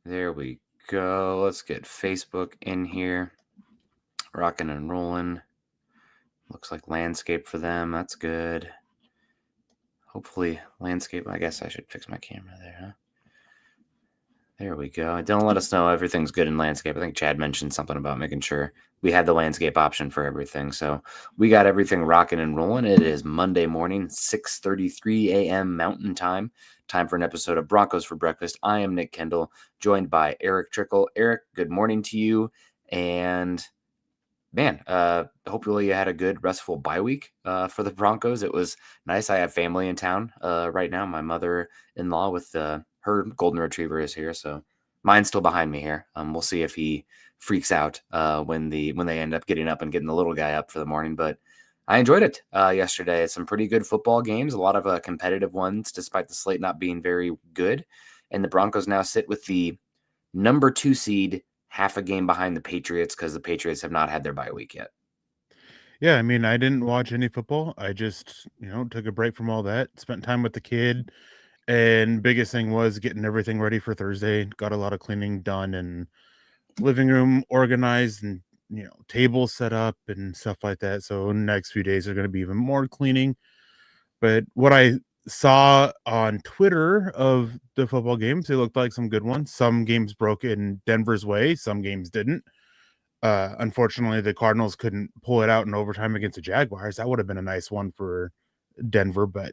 There we go. Let's get Facebook in here. Rocking and rolling. Looks like landscape for them. That's good. Hopefully landscape. I guess I should fix my camera there, huh? There we go. Don't let us know everything's good in landscape. I think Chad mentioned something about making sure we had the landscape option for everything. So we got everything rocking and rolling. It is Monday morning, 6:33 a.m. Mountain Time. Time for an episode of Broncos for Breakfast. I am Nick Kendell, joined by Erick Trickel. Erick, good morning to you. And man, hopefully you had a good restful bye week for the Broncos. It was nice. I have family in town right now. My mother-in-law with her golden retriever is here, so mine's still behind me here. We'll see if he freaks out when they end up getting up and getting the little guy up for the morning. But I enjoyed it yesterday. Some pretty good football games, a lot of competitive ones, despite the slate not being very good. And the Broncos now sit with the number 2 seed, half a game behind the Patriots, because the Patriots have not had their bye week yet. Yeah, I mean, I didn't watch any football. I just, took a break from all that, spent time with the kid, and biggest thing was getting everything ready for Thursday. Got a lot of cleaning done and living room organized and, tables set up and stuff like that. So next few days are going to be even more cleaning. But what I saw on Twitter of the football games, they looked like some good ones. Some games broke in Denver's way, some games didn't. Unfortunately, the Cardinals couldn't pull it out in overtime against the Jaguars. That would have been a nice one for Denver, but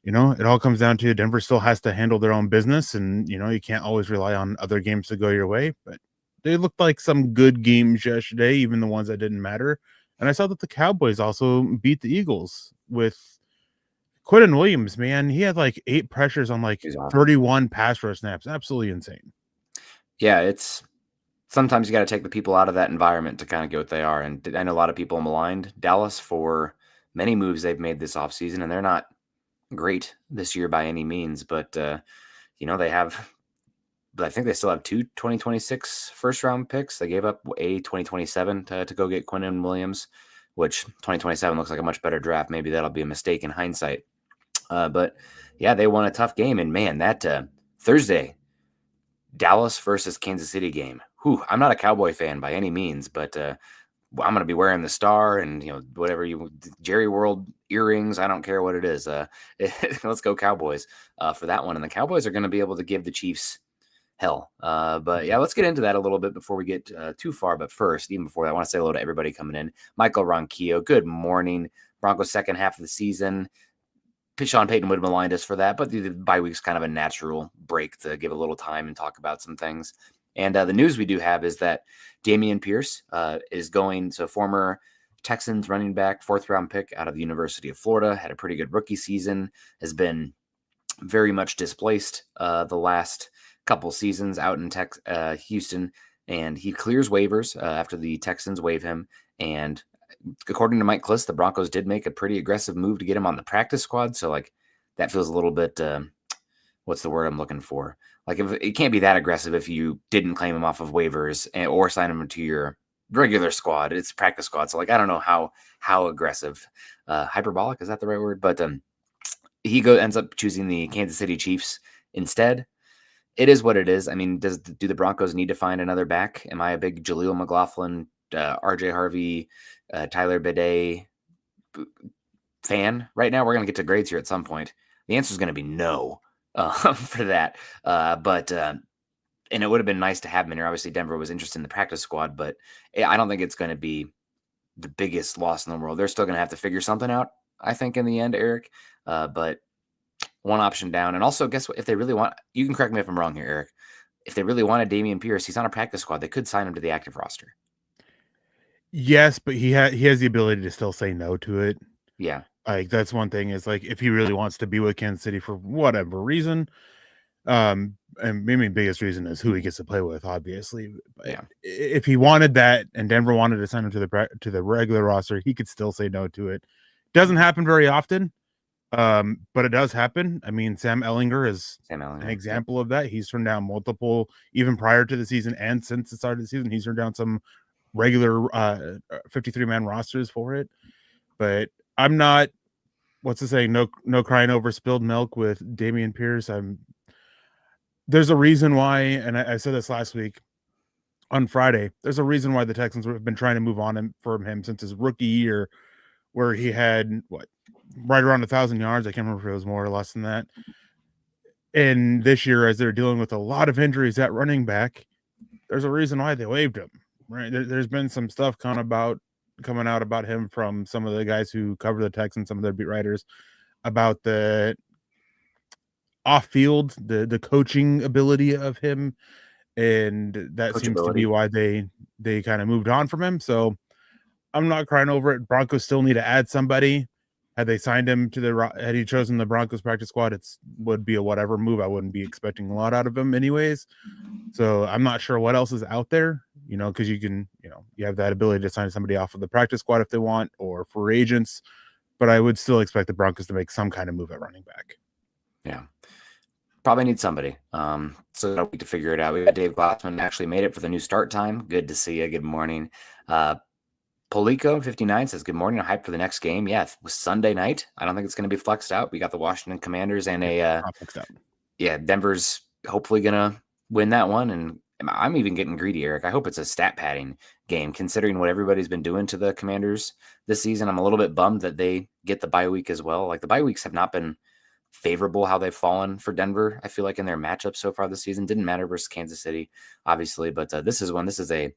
it all comes down to Denver still has to handle their own business, and you can't always rely on other games to go your way. But they looked like some good games yesterday, even the ones that didn't matter. And I saw that the Cowboys also beat the Eagles with Quinton Williams. Man, he had like 8 pressures on like He's awesome. 31 pass rush snaps. Absolutely insane. Yeah, it's sometimes you got to take the people out of that environment to kind of get what they are. And I know a lot of people maligned Dallas for many moves they've made this offseason, and they're not great this year by any means. But, they have, I think they still have 2 2026 first round picks. They gave up a 2027 to go get Quinton Williams, which 2027 looks like a much better draft. Maybe that'll be a mistake in hindsight. But yeah, they won a tough game. And man, that Thursday, Dallas versus Kansas City game. I'm not a Cowboy fan by any means, but I'm going to be wearing the star and whatever Jerry World earrings. I don't care what it is. Let's go Cowboys for that one. And the Cowboys are going to be able to give the Chiefs hell. But yeah, let's get into that a little bit before we get too far. But first, even before that, I want to say hello to everybody coming in. Michael Ronquillo, good morning. Broncos second half of the season. Sean Payton would have maligned us for that, but the bye week's kind of a natural break to give a little time and talk about some things. And the news we do have is that Dameon Pierce is going, so former Texans running back, 4th-round pick out of the University of Florida, had a pretty good rookie season, has been very much displaced the last couple seasons out in Houston, and he clears waivers after the Texans waive him. And according to Mike Kliss, the Broncos did make a pretty aggressive move to get him on the practice squad. So that feels a little bit, what's the word I'm looking for? If it can't be that aggressive if you didn't claim him off of waivers or sign him to your regular squad. It's practice squad. So I don't know how aggressive, hyperbolic, is that the right word? But he ends up choosing the Kansas City Chiefs instead. It is what it is. I mean, do the Broncos need to find another back? Am I a big Jaleel McLaughlin, RJ Harvey, Tyler Bidet fan right now? We're going to get to grades here at some point. The answer is going to be no for that. And it would have been nice to have him in here. Obviously, Denver was interested in the practice squad, but I don't think it's going to be the biggest loss in the world. They're still going to have to figure something out, I think, in the end, Eric. But one option down. And also, guess what? If they really want, you can correct me if I'm wrong here, Eric. If they really wanted Dameon Pierce, he's on a practice squad. They could sign him to the active roster. Yes, but he has the ability to still say no to it. Yeah. Like, that's one thing is, like, if he really wants to be with Kansas City for whatever reason, and maybe the biggest reason is who he gets to play with, obviously. But Yeah. if he wanted that and Denver wanted to sign him to the regular roster, he could still say no to it. Doesn't happen very often, but it does happen. I mean, Sam Ellinger is an example of that. He's turned down multiple, even prior to the season and since the start of the season, he's turned down some regular 53-man rosters for it. But I'm not, what's to say, no crying over spilled milk with Dameon Pierce. there's a reason why, and I said this last week on Friday, there's a reason why the Texans have been trying to move on from him since his rookie year, where he had right around 1,000 yards. I can't remember if it was more or less than that. And this year, as they're dealing with a lot of injuries at running back, there's a reason why they waived him. Right? There's been some stuff coming out about him from some of the guys who cover the Texans, some of their beat writers, about the off field, the coaching ability of him, and that seems to be Coachability. why they kind of moved on from him. So I'm not crying over it. Broncos still need to add somebody. Had they signed him had he chosen the Broncos practice squad, it would be a whatever move. I wouldn't be expecting a lot out of him anyways. So I'm not sure what else is out there, because you can, you have that ability to sign somebody off of the practice squad if they want, or for agents. But I would still expect the Broncos to make some kind of move at running back. Yeah. Probably need somebody. So a week to figure it out. We got Dave Glassman actually made it for the new start time. Good to see you. Good morning. Polico 59 says, good morning. I'm hyped for the next game. Yeah, it was Sunday night. I don't think it's going to be flexed out. We got the Washington Commanders and Denver's hopefully going to win that one. And I'm even getting greedy, Eric. I hope it's a stat padding game, considering what everybody's been doing to the Commanders this season. I'm a little bit bummed that they get the bye week as well. Like, the bye weeks have not been favorable how they've fallen for Denver. I feel like in their matchups so far this season, didn't matter versus Kansas City, obviously, but this is a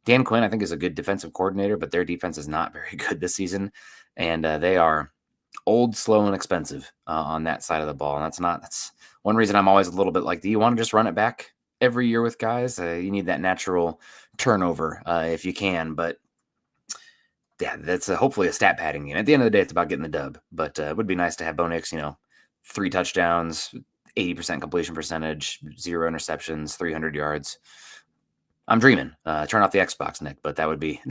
Dan Quinn, I think, is a good defensive coordinator, but their defense is not very good this season, and they are old, slow, and expensive on that side of the ball. And that's one reason I'm always a little bit like, do you want to just run it back every year with guys? You need that natural turnover if you can, but yeah, that's hopefully a stat padding game. At the end of the day, it's about getting the dub, but it would be nice to have Bo Nix, 3 touchdowns, 80% completion percentage, 0 interceptions, 300 yards. I'm dreaming. Turn off the Xbox, Nick, but that'd be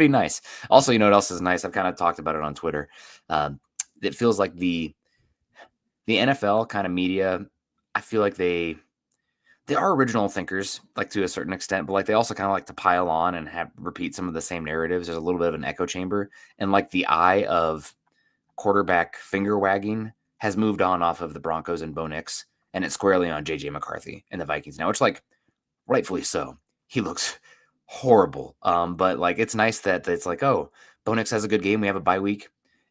nice. Also, you know what else is nice? I've kind of talked about it on Twitter. It feels like the NFL kind of media, I feel like they are original thinkers, like, to a certain extent, but like they also kind of like to pile on and repeat some of the same narratives. There's a little bit of an echo chamber, and like the eye of quarterback finger wagging has moved on off of the Broncos and Bo Nix, and it's squarely on JJ McCarthy and the Vikings now, which, like, rightfully so. He looks horrible. But like, it's nice that it's like, oh, Bo Nix has a good game. We have a bye week.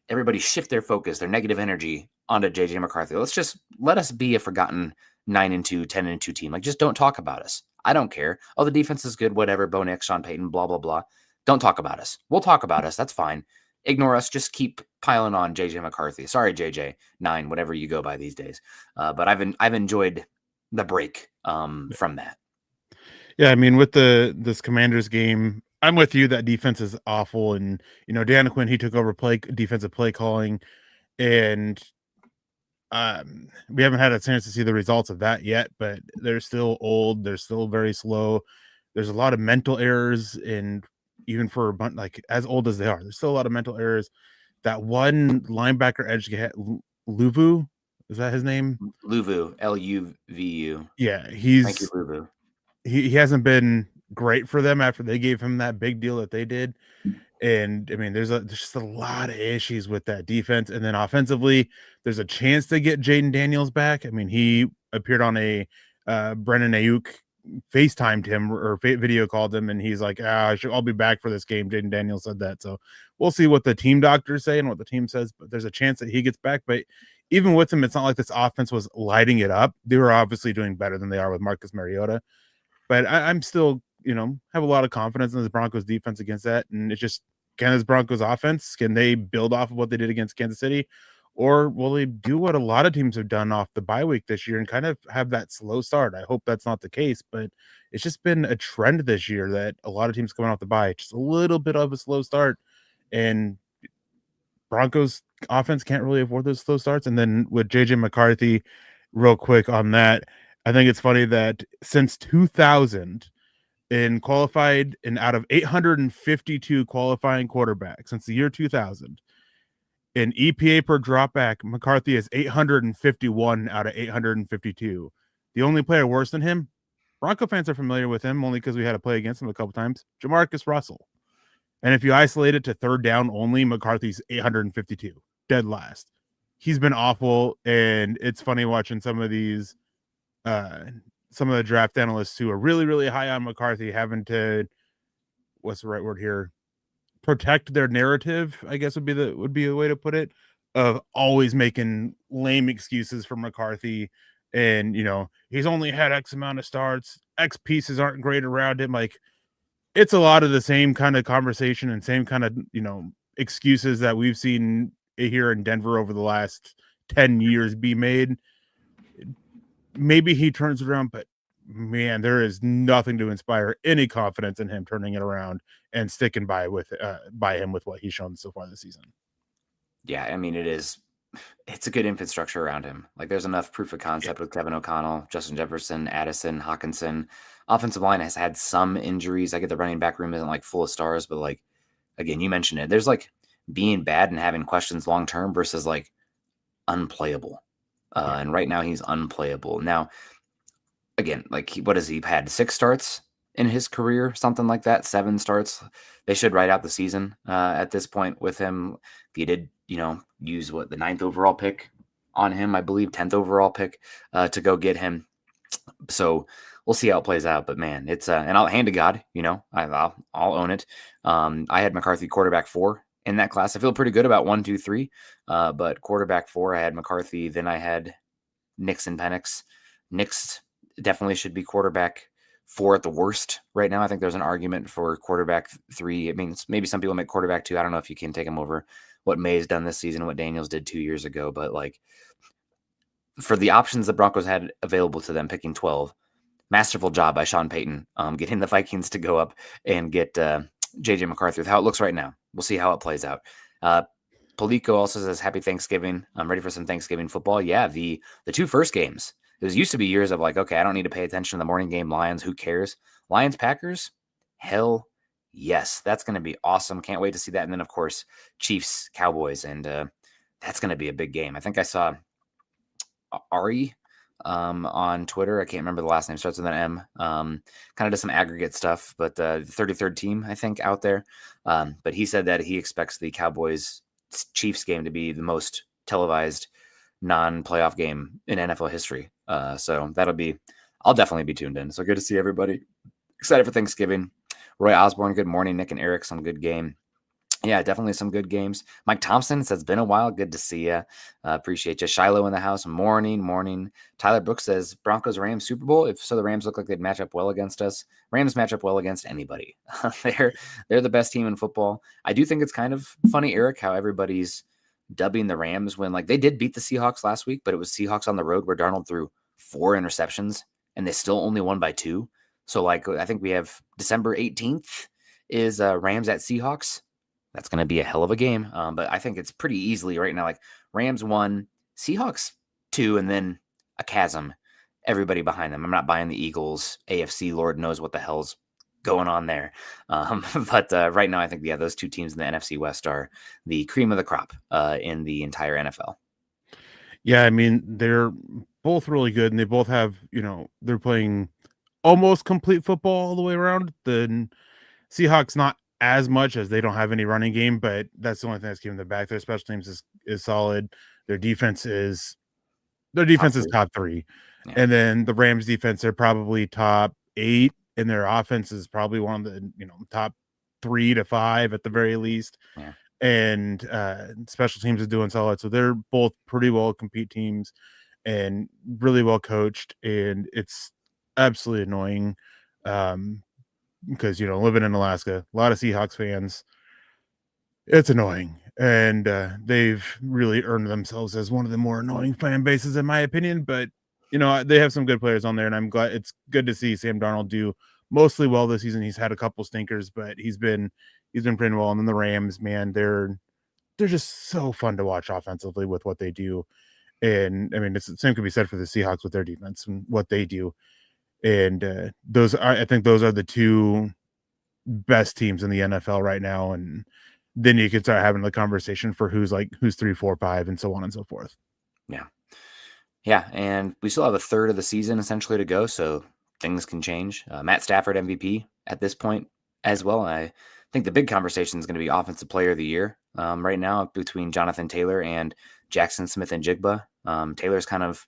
Everybody shift their focus, their negative energy onto JJ McCarthy. Let us be a forgotten 9-2, 10-2 team. Like, just don't talk about us. I don't care. Oh, the defense is good, whatever. Bo Nix, Sean Payton, blah, blah, blah. Don't talk about us. We'll talk about us. That's fine. Ignore us. Just keep piling on JJ McCarthy. Sorry, JJ 9, whatever you go by these days. But I've enjoyed the break from that. Yeah, I mean, with this Commanders game, I'm with you. That defense is awful, and Dan Quinn, he took over defensive play calling, and we haven't had a chance to see the results of that yet. But they're still old. They're still very slow. There's a lot of mental errors, and even for a bunch, like, as old as they are, there's still a lot of mental errors. That one linebacker edge, Luvu, is that his name? Luvu, Luvu. Yeah, Thank you, Luvu. He hasn't been great for them after they gave him that big deal that they did. And I mean, there's just a lot of issues with that defense. And then offensively, there's a chance to get Jaden Daniels back. I mean, he appeared on a Brennan Ayuk FaceTimed him or video called him, and he's like, I'll be back for this game. Jaden Daniels said that. So we'll see what the team doctors say and what the team says, but there's a chance that he gets back. But even with him, it's not like this offense was lighting it up. They were obviously doing better than they are with Marcus Mariota. But I'm still, have a lot of confidence in this Broncos defense against that. And it's just, can this Broncos offense, can they build off of what they did against Kansas City? Or will they do what a lot of teams have done off the bye week this year and kind of have that slow start? I hope that's not the case, but it's just been a trend this year that a lot of teams coming off the bye, just a little bit of a slow start. And Broncos offense can't really afford those slow starts. And then with JJ McCarthy, real quick on that, I think it's funny that since 2000, out of 852 qualifying quarterbacks since the year 2000, in EPA per dropback, McCarthy is 851 out of 852. The only player worse than him, Bronco fans are familiar with him only because we had to play against him a couple times, Jamarcus Russell. And if you isolate it to third down only, McCarthy's 852, dead last. He's been awful, and it's funny watching some of these uh, some of the draft analysts who are really, really high on McCarthy having to, what's the right word here, protect their narrative, I guess would be a way to put it, of always making lame excuses for McCarthy. And he's only had X amount of starts, X pieces aren't great around him. Like, it's a lot of the same kind of conversation and same kind of excuses that we've seen here in Denver over the last 10 years be made. Maybe he turns it around, but man, there is nothing to inspire any confidence in him turning it around and sticking by him with what he's shown so far this season. Yeah, I mean, it's a good infrastructure around him. Like, there's enough proof of concept with Kevin O'Connell, Justin Jefferson, Addison, Hawkinson. Offensive line has had some injuries. I get the running back room isn't like full of stars, but like, again, you mentioned it. There's like being bad and having questions long term versus like unplayable. And right now he's unplayable. Now, again, like, what has he had? 6 starts in his career, something like that. 7 starts. They should write out the season at this point with him. He did, use the 9th overall pick on him, I believe, 10th overall pick to go get him. So we'll see how it plays out. But man, it's and I'll hand to God, I'll own it. I had McCarthy quarterback 4 in that class. I feel pretty good about 1, 2, 3. But quarterback 4, I had McCarthy. Then I had Nix and Penix. Nix definitely should be quarterback 4 at the worst right now. I think there's an argument for quarterback 3. I mean, maybe some people make quarterback 2. I don't know if you can take him over what May's done this season, what Daniels did 2 years ago, but like, for the options the Broncos had available to them, picking 12, masterful job by Sean Payton, getting the Vikings to go up and get J.J. McCarthy with how it looks right now. We'll see how it plays out. Polico also says, happy Thanksgiving. I'm ready for some Thanksgiving football. Yeah, the 2 first games. It used to be years of like, okay, I don't need to pay attention to the morning game. Lions, who cares? Lions, Packers? Hell yes. That's going to be awesome. Can't wait to see that. And then, of course, Chiefs, Cowboys. And that's going to be a big game. I think I saw Ari on Twitter. I can't remember the last name. Starts with an M. Kind of does some aggregate stuff, but the 33rd team, I think, out there. But he said that he expects the Cowboys Chiefs game to be the most televised non-playoff game in NFL history. So I'll definitely be tuned in. So good to see everybody. Excited for Thanksgiving. Roy Osborne, good morning. Nick and Eric, some good game. Yeah, definitely some good games. Mike Thompson says, been a while. Good to see you. Appreciate you. Shiloh in the house. Morning. Tyler Brooks says, Broncos Rams Super Bowl. If so, the Rams look like they'd match up well against us. Rams match up well against anybody. They're the best team in football. I do think it's kind of funny, Eric, how everybody's dubbing the Rams when like they did beat the Seahawks last week, but it was Seahawks on the road where Darnold threw 4 interceptions and they still only won by 2. So like, I think we have December 18th is Rams at Seahawks. That's going to be a hell of a game. But I think it's pretty easily right now, like Rams 1, Seahawks 2, and then a chasm, everybody behind them. I'm not buying the Eagles, AFC, Lord knows what the hell's going on there. But right now, I think, yeah, those 2 teams in the NFC West are the cream of the crop in the entire NFL. Yeah, I mean, they're both really good, and they both have, they're playing almost complete football all the way around. The Seahawks not as much, as they don't have any running game, but that's the only thing that's keeping them back. Their special teams is solid. Their defense is top 3. Yeah. And then the Rams defense, they're probably top 8, and their offense is probably one of the top 3 to 5 at the very least. Yeah. And special teams is doing solid. So they're both pretty well compete teams and really well coached. And it's absolutely annoying because, living in Alaska, a lot of Seahawks fans, it's annoying. And they've really earned themselves as one of the more annoying fan bases, in my opinion. But, they have some good players on there, and I'm glad. It's good to see Sam Darnold do mostly well this season. He's had a couple stinkers, but he's been pretty well. And then the Rams, man, they're just so fun to watch offensively with what they do. And I mean, it's the same could be said for the Seahawks with their defense and what they do. And I think those are the 2 best teams in the NFL right now. And then you could start having the conversation for who's 3, 4, 5, and so on and so forth. Yeah. And we still have a third of the season essentially to go. So things can change. Matt Stafford MVP at this point as well. I think the big conversation is going to be Offensive Player of the Year right now between Jonathan Taylor and Jackson Smith and Jigba. Taylor's kind of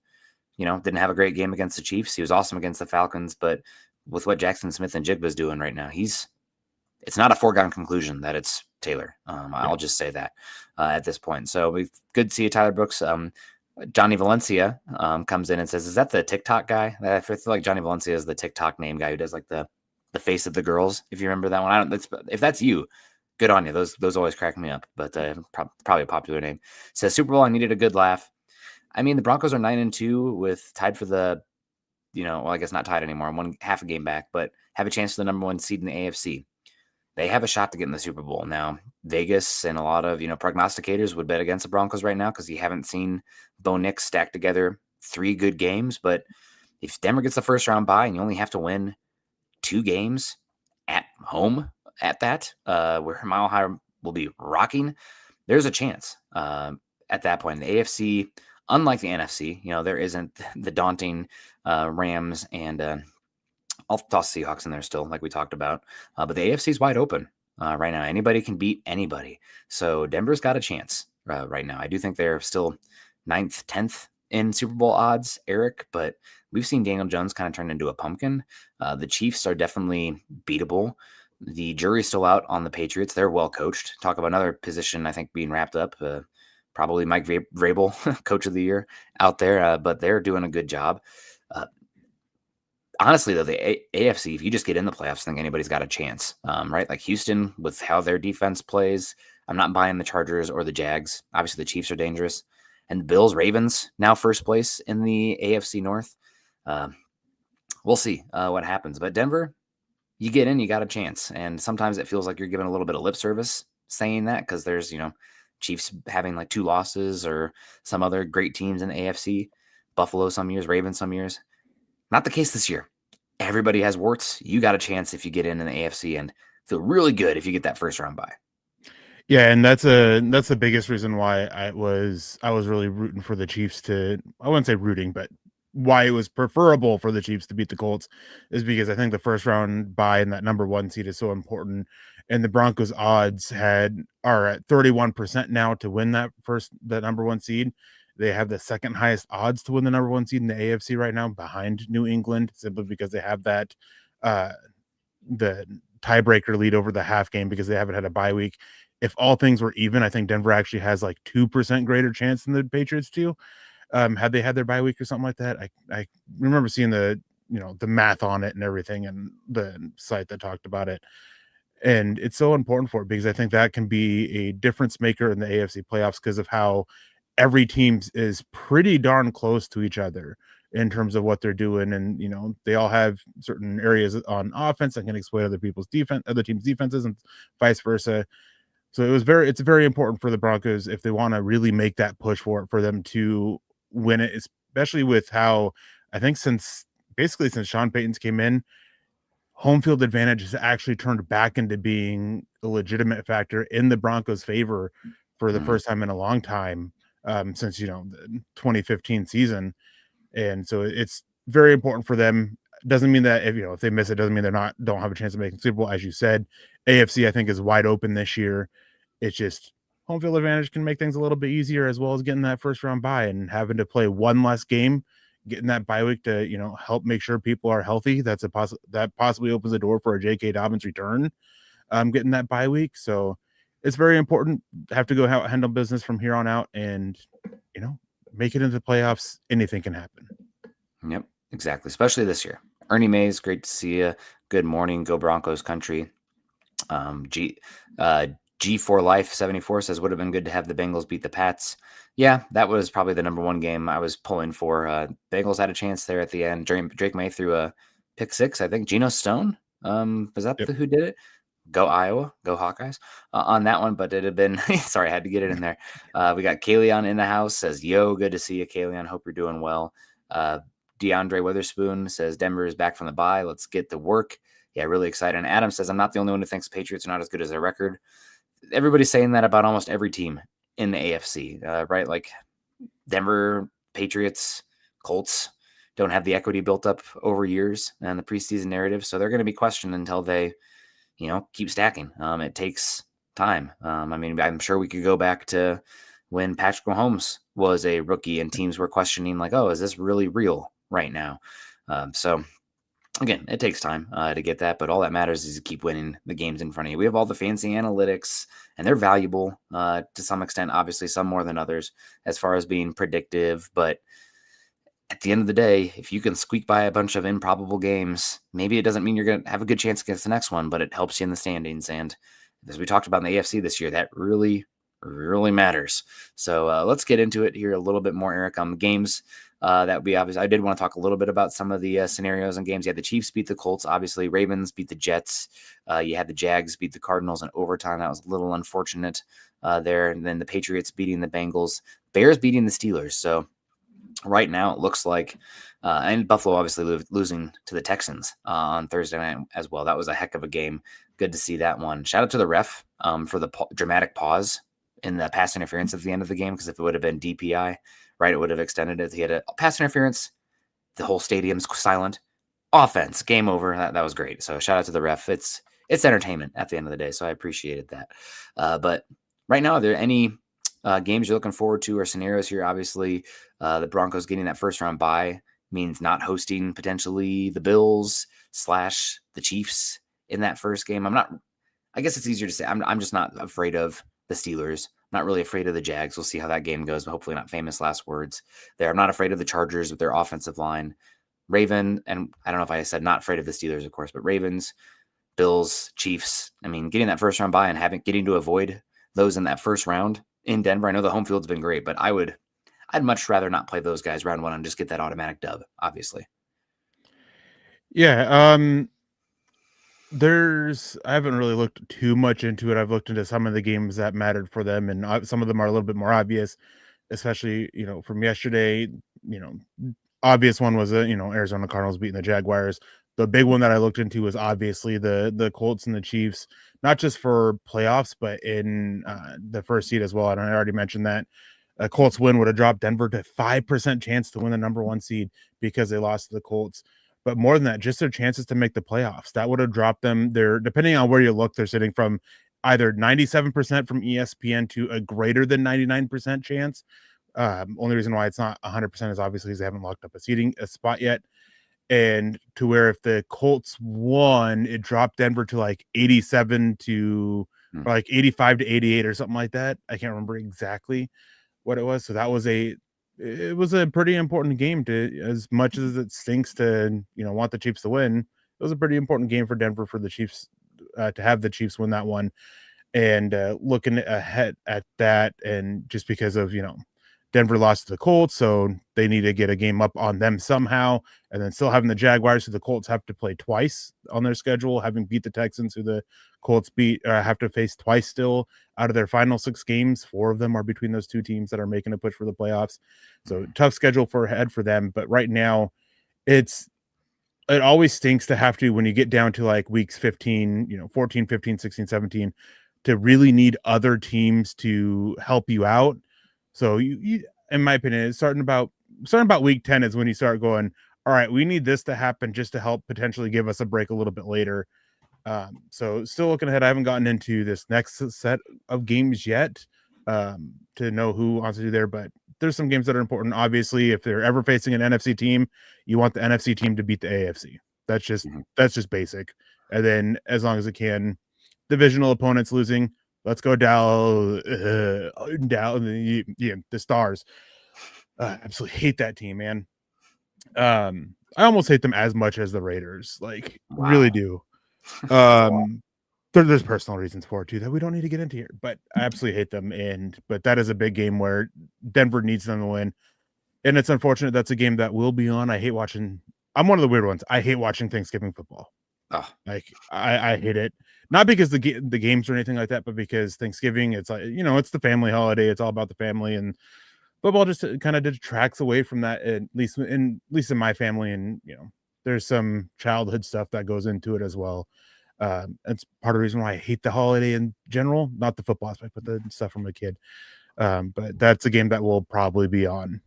didn't have a great game against the Chiefs. He was awesome against the Falcons, but with what Jackson Smith and Jigba's doing right now, it's not a foregone conclusion that it's Taylor. I'll just say that at this point. So we good to see you, Tyler Brooks. Johnny Valencia comes in and says, "Is that the TikTok guy?" I feel like Johnny Valencia is the TikTok name guy who does like the face of the girls. If you remember that one, if that's you, good on you. Those always crack me up. But probably a popular name. Says Super Bowl. I needed a good laugh. I mean, the Broncos are 9-2 with tied for the, well, I guess not tied anymore. I'm half a game back, but have a chance for the number 1 seed in the AFC. They have a shot to get in the Super Bowl. Now, Vegas and a lot of, prognosticators would bet against the Broncos right now because you haven't seen Bo Nix stack together 3 good games. But if Denver gets the first round bye and you only have to win 2 games at home at that, where Mile High will be rocking, there's a chance at that point. The AFC, unlike the NFC, there isn't the daunting Rams and I'll toss Seahawks in there still, like we talked about. But the AFC is wide open right now. Anybody can beat anybody. So Denver's got a chance right now. I do think they're still 9th, 10th in Super Bowl odds, Eric, but we've seen Daniel Jones kind of turn into a pumpkin. The Chiefs are definitely beatable. The jury's still out on the Patriots. They're well coached. Talk about another position, I think, being wrapped up. Probably Mike Vrabel, coach of the year out there, but they're doing a good job. Honestly, though, the AFC, if you just get in the playoffs, I think anybody's got a chance, right? Like Houston, with how their defense plays, I'm not buying the Chargers or the Jags. Obviously, the Chiefs are dangerous. And the Bills, Ravens, now first place in the AFC North. We'll see what happens. But Denver, you get in, you got a chance. And sometimes it feels like you're giving a little bit of lip service saying that because there's, Chiefs having like 2 losses or some other great teams in the AFC. Buffalo some years, Ravens some years. Not the case this year. Everybody has warts. You got a chance if you get in the AFC and feel really good if you get that first round bye. Yeah, and that's the biggest reason why I was really rooting for the Chiefs to, I wouldn't say rooting, but why it was preferable for the Chiefs to beat the Colts is because I think the first round bye and that number 1 seed is so important. And the Broncos odds are at 31% now to win that number 1 seed. They have the second highest odds to win the number 1 seed in the AFC right now, behind New England, simply because they have that the tiebreaker lead over the half game because they haven't had a bye week. If all things were even, I think Denver actually has like 2% greater chance than the Patriots do. Had they had their bye week or something like that. I remember seeing the math on it and everything, and the site that talked about it. And it's so important for it because I think that can be a difference maker in the AFC playoffs because of how every team is pretty darn close to each other in terms of what they're doing. And, they all have certain areas on offense that can exploit other teams' defenses and vice versa. So it's very important for the Broncos if they want to really make that push for them to win it, especially with how I think since Sean Payton's came in, home field advantage has actually turned back into being a legitimate factor in the Broncos' favor for the first time in a long time, since, the 2015 season. And so it's very important for them. Doesn't mean that if they miss it, doesn't mean don't have a chance of making Super Bowl. As you said, AFC, I think, is wide open this year. It's just home field advantage can make things a little bit easier, as well as getting that first round bye and having to play one less game, getting that bye week to, help make sure people are healthy. That possibly opens the door for a J.K. Dobbins return, getting that bye week. So it's very important. Have to go handle business from here on out and, make it into the playoffs. Anything can happen. Yep, exactly. Especially this year. Ernie Mays, great to see you. Good morning. Go Broncos country. G4 Life 74 says, would have been good to have the Bengals beat the Pats. Yeah, that was probably the number 1 game I was pulling for. Bengals had a chance there at the end. Drake May threw a pick 6, I think. Geno Stone, was that who did it? Go Iowa, go Hawkeyes on that one. But it had been, sorry, I had to get it in there. We got Kaleon in the house, says, yo, good to see you, Kaleon. Hope you're doing well. DeAndre Witherspoon says, Denver is back from the bye. Let's get to work. Yeah, really excited. And Adam says, I'm not the only one who thinks Patriots are not as good as their record. Everybody's saying that about almost every team in the AFC, right? Like Denver, Patriots, Colts don't have the equity built up over years and the preseason narrative. So they're going to be questioned until they, keep stacking. It takes time. I'm sure we could go back to when Patrick Mahomes was a rookie and teams were questioning, like, oh, is this really real right now? So again, it takes time to get that, but all that matters is to keep winning the games in front of you. We have all the fancy analytics, and they're valuable to some extent, obviously, some more than others, as far as being predictive. But at the end of the day, if you can squeak by a bunch of improbable games, maybe it doesn't mean you're going to have a good chance against the next one, but it helps you in the standings. And as we talked about in the AFC this year, that really, really matters. So let's get into it here a little bit more, Eric, on the games. That would be obvious. I did want to talk a little bit about some of the scenarios and games. You had the Chiefs beat the Colts, obviously. Ravens beat the Jets. You had the Jags beat the Cardinals in overtime. That was a little unfortunate there. And then the Patriots beating the Bengals. Bears beating the Steelers. So right now it looks like, and Buffalo obviously losing to the Texans on Thursday night as well. That was a heck of a game. Good to see that one. Shout out to the ref for the dramatic pause in the pass interference at the end of the game, because if it would have been DPI, right, it would have extended it. He had a pass interference. The whole stadium's silent. Offense, game over. That was great. So shout out to the ref. It's entertainment at the end of the day, so I appreciated that. But right now, are there any games you're looking forward to or scenarios here? Obviously, the Broncos getting that first round bye means not hosting potentially the Bills / the Chiefs in that first game. I guess it's easier to say. I'm just not afraid of the Steelers. I'm not really afraid of the Jags. We'll see how that game goes, but hopefully not famous last words there. I'm not afraid of the Chargers with their offensive line. Raven, and I don't know if I said not afraid of the Steelers, of course, but Ravens, Bills, Chiefs. I mean, getting that first round bye and getting to avoid those in that first round in Denver. I know the home field's been great, but I'd much rather not play those guys round one and just get that automatic dub, obviously. Yeah. I haven't really looked too much into it. I've looked into some of the games that mattered for them, and some of them are a little bit more obvious, especially, from yesterday. Obvious one was Arizona Cardinals beating the Jaguars. The big one that I looked into was obviously the Colts and the Chiefs, not just for playoffs, but in the first seed as well. And I already mentioned that a Colts win would have dropped Denver to 5% chance to win the number 1 seed because they lost to the Colts. But more than that, just their chances to make the playoffs. That would have dropped them. They're, depending on where you look, they're sitting from either 97% from ESPN to a greater than 99% chance. Only reason why it's not 100% is obviously because they haven't locked up a spot yet. And to where if the Colts won, it dropped Denver to like 87 to or like 85 to 88 or something like that. I can't remember exactly what it was. So that was it was a pretty important game, to as much as it stinks to want the Chiefs to win. It was a pretty important game for Denver, for the Chiefs to have the Chiefs win that one. And looking ahead at that, and just because of Denver lost to the Colts, so they need to get a game up on them somehow, and then still having the Jaguars, who the Colts have to play twice on their schedule, having beat the Texans, who the Colts have to face twice still out of their final 6 games. 4 of them are between those 2 teams that are making a push for the playoffs. So tough schedule ahead for them. But right now, it always stinks to have to, when you get down to like weeks 15, 14, 15, 16, 17, to really need other teams to help you out. So you in my opinion, starting about week 10 is when you start going, all right, we need this to happen just to help potentially give us a break a little bit later. So still looking ahead. I haven't gotten into this next set of games yet to know who wants to do there, but there's some games that are important. Obviously, if they're ever facing an NFC team, you want the NFC team to beat the AFC. That's just basic. And then as long as it can, divisional opponents losing, let's go down the Stars. Absolutely hate that team, man. I almost hate them as much as the Raiders. Like, Wow. really do. There's personal reasons for it too that we don't need to get into here, but I absolutely hate them. But that is a big game where Denver needs them to win. And it's unfortunate that's a game that will be on. I hate watching. I'm one of the weird ones. I hate watching Thanksgiving football. Oh. Like I hate it. Not because the games or anything like that, but because Thanksgiving, it's like, it's the family holiday. It's all about the family, and football just kind of detracts away from that, at least in my family. And there's some childhood stuff that goes into it as well. It's part of the reason why I hate the holiday in general, not the football aspect, but the stuff from a kid. But that's a game that will probably be on.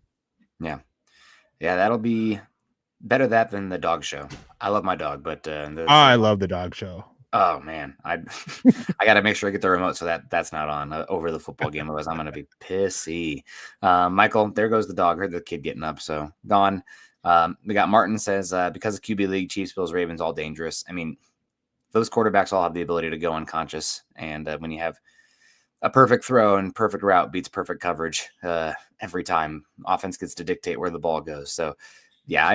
Yeah, that'll be better that than the dog show. I love my dog, but I love the dog show. Oh man, I I got to make sure I get the remote so that's not on over the football game. Otherwise, I'm gonna be pissy. Michael, there goes the dog. Heard the kid getting up, so gone. We got Martin says because of QB league, Chiefs, Bills, Ravens, all dangerous. I mean, those quarterbacks all have the ability to go unconscious, and when you have a perfect throw and perfect route beats perfect coverage every time, offense gets to dictate where the ball goes. So, yeah,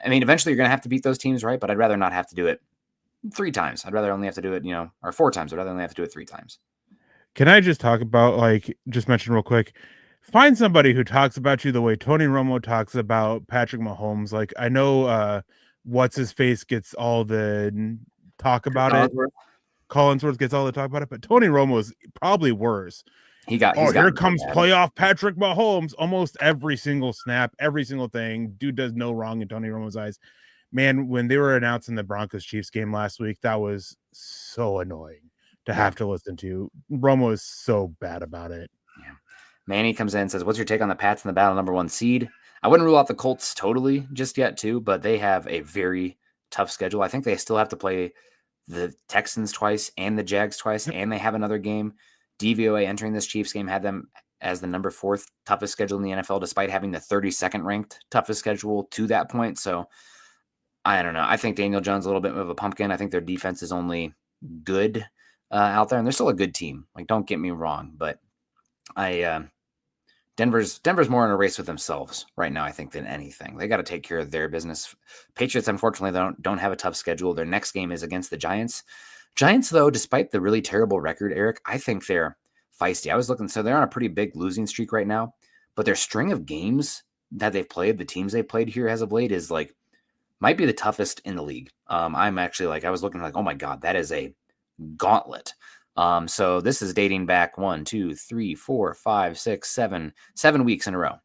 I mean, eventually you're gonna have to beat those teams, right? But I'd rather not have to do it 3 times. I'd rather only have to do it, or 4 times. I'd rather only have to do it 3 times. Can I just talk about, like, just mention real quick, find somebody who talks about you the way Tony Romo talks about Patrick Mahomes. Like, I know what's his face gets all the talk about it. Collinsworth gets all the talk about it, but Tony Romo is probably worse. He's here comes playoff Patrick Mahomes almost every single snap, every single thing. Dude does no wrong in Tony Romo's eyes. Man, when they were announcing the Broncos-Chiefs game last week, that was so annoying to have to listen to. Romo is so bad about it. Yeah. Manny comes in and says, what's your take on the Pats in the battle number 1 seed? I wouldn't rule out the Colts totally just yet, too, but they have a very tough schedule. I think they still have to play the Texans twice and the Jags twice, and they have another game. DVOA entering this Chiefs game had them as the number 4th toughest schedule in the NFL, despite having the 32nd ranked toughest schedule to that point. So I don't know. I think Daniel Jones is a little bit of a pumpkin. I think their defense is only good out there, and they're still a good team. Like, don't get me wrong, but Denver's more in a race with themselves right now, I think, than anything. They got to take care of their business. Patriots, unfortunately, don't have a tough schedule. Their next game is against the Giants. Giants, though, despite the really terrible record, Eric, I think they're feisty. I was looking, so they're on a pretty big losing streak right now, but their string of games that they've played, the teams they've played here as of late, is like might be the toughest in the league. I'm actually I was looking like, oh my God, that is a gauntlet. So this is dating back 1, 2, 3, 4, 5, 6, 7 weeks in a row.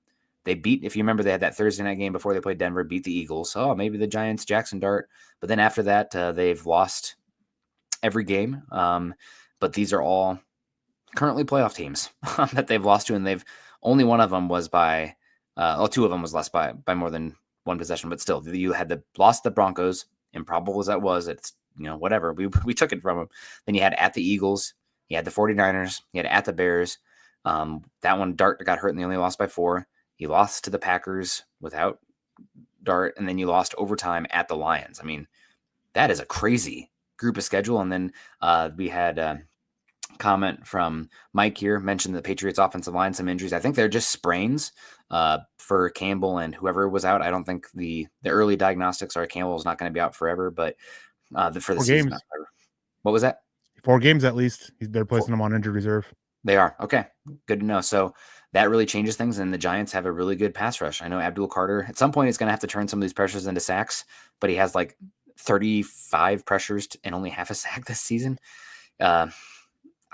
They beat, if you remember, they had that Thursday night game before they played Denver, beat the Eagles. Oh, maybe the Giants, Jackson Dart. But then after that, they've lost every game. But these are all currently playoff teams that they've lost to, and they've only one of them was by, 2 of them was lost by more than 1 possession. But still, you had lost the Broncos, improbable as that was. It's whatever. We took it from them. Then you had at the Eagles, you had the 49ers, you had at the Bears. That one, Dart got hurt and they only lost by 4. You lost to the Packers without Dart, and then you lost overtime at the Lions. I mean, that is a crazy group of schedule. And then we had a comment from Mike here, mentioned the Patriots offensive line, some injuries. I think they're just sprains for Campbell and whoever was out. I don't think the early diagnostics are Campbell's not going to be out forever, but for the season. What was that? 4 games at least. They're placing them on injured reserve. They are. Okay. Good to know. So that really changes things, and the Giants have a really good pass rush. I know Abdul Carter, at some point, he's going to have to turn some of these pressures into sacks, but he has like 35 pressures and only half a sack this season. I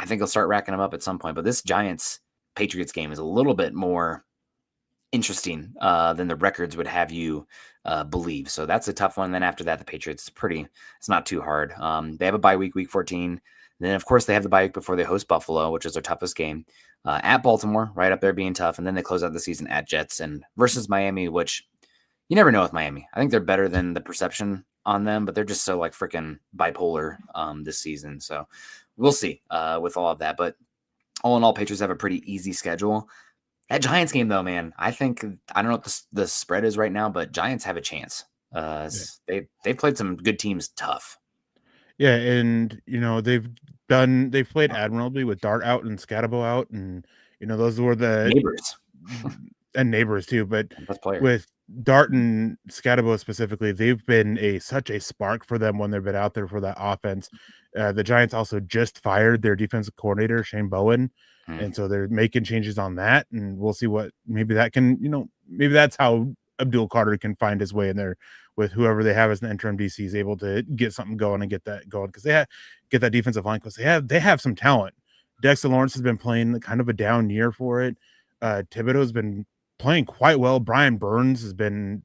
think he'll start racking them up at some point, but this Giants-Patriots game is a little bit more interesting than the records would have you believe. So that's a tough one. Then after that, the Patriots, it's not too hard. They have a bye week 14. Then, of course, they have the bye week before they host Buffalo, which is their toughest game. At Baltimore, right up there being tough. And then they close out the season at Jets and versus Miami, which you never know with Miami. I think they're better than the perception on them, but they're just so like freaking bipolar this season. So we'll see with all of that. But all in all, Patriots have a pretty easy schedule. That Giants game, though, man, I don't know what the spread is right now, but Giants have a chance. They've played some good teams tough. Yeah, and they've played admirably with Dart out and Scatabo out, and those were the neighbors and neighbors too. But with Dart and Scatabo specifically, they've been such a spark for them when they've been out there for that offense. The Giants also just fired their defensive coordinator, Shane Bowen. And so they're making changes on that, and we'll see what maybe that can, maybe that's how Abdul Carter can find his way in there with whoever they have as an interim DC is able to get something going and get that going because get that defensive line because they have some talent. Dexter Lawrence has been playing kind of a down year for it. Thibodeau's been playing quite well. Brian Burns has been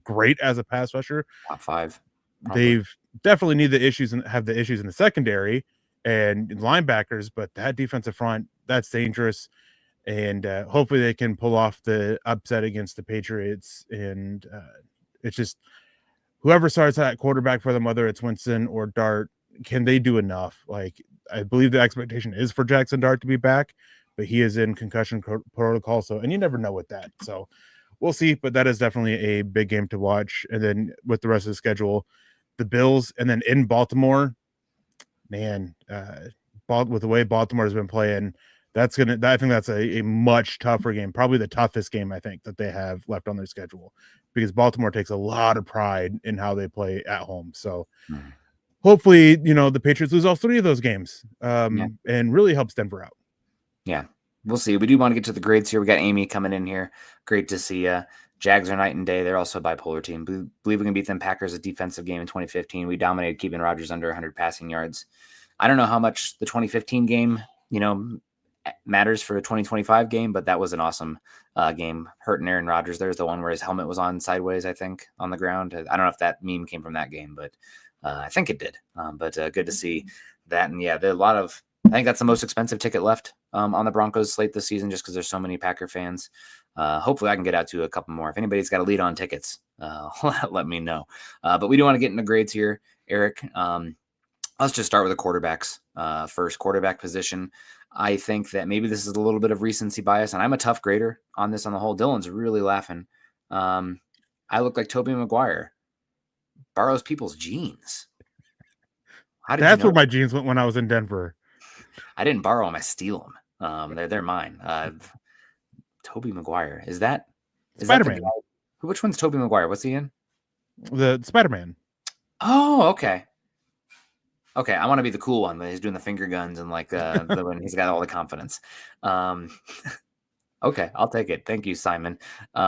great as a pass rusher. Top 5. Probably. They've definitely need the issues and have the issues in the secondary and linebackers, but that defensive front, that's dangerous. And hopefully they can pull off the upset against the Patriots. And it's just whoever starts at quarterback for them, whether it's Winston or Dart, can they do enough? Like, I believe the expectation is for Jackson Dart to be back, but he is in concussion protocol. So, and you never know with that. So we'll see, but that is definitely a big game to watch. And then with the rest of the schedule, the Bills, and then in Baltimore, man, with the way Baltimore has been playing, I think that's a much tougher game, probably the toughest game I think that they have left on their schedule, because Baltimore takes a lot of pride in how they play at home. So Mhm. hopefully, the Patriots lose all three of those games, Yeah. and really helps Denver out. Yeah. We'll see. We do want to get to the grades here. We got Amy coming in here. Great to see you. Jags are night and day. They're also a bipolar team. Believe we can beat them. Packers, a defensive game in 2015. We dominated, keeping Rodgers under 100 passing yards. I don't know how much the 2015 game, matters for a 2025 game, but that was an awesome game. Hurting Aaron Rodgers. There's the one where his helmet was on sideways, I think, on the ground. I don't know if that meme came from that game, but I think it did. But good to see that. And yeah, there are a lot of, I think that's the most expensive ticket left on the Broncos slate this season, just because there's so many Packer fans. Hopefully I can get out to a couple more. If anybody's got a lead on tickets, let me know. But we do want to get into grades here, Eric. Let's just start with the quarterbacks. First, quarterback position. I think that maybe this is a little bit of recency bias, and I'm a tough grader on this on the whole. Dylan's really laughing. I look like Tobey Maguire. Borrows people's jeans. How did you That's know? where my jeans went when I was in Denver. I didn't borrow them. I steal them. They're mine. Tobey Maguire. Is that the guy? Spider-Man, Which one's Tobey Maguire? What's he in? the Spider-Man. Oh, okay. Okay, I want to be the cool one that he's doing the finger guns and like the when he's got all the confidence. Um, okay, I'll take it. Thank you, Simon. We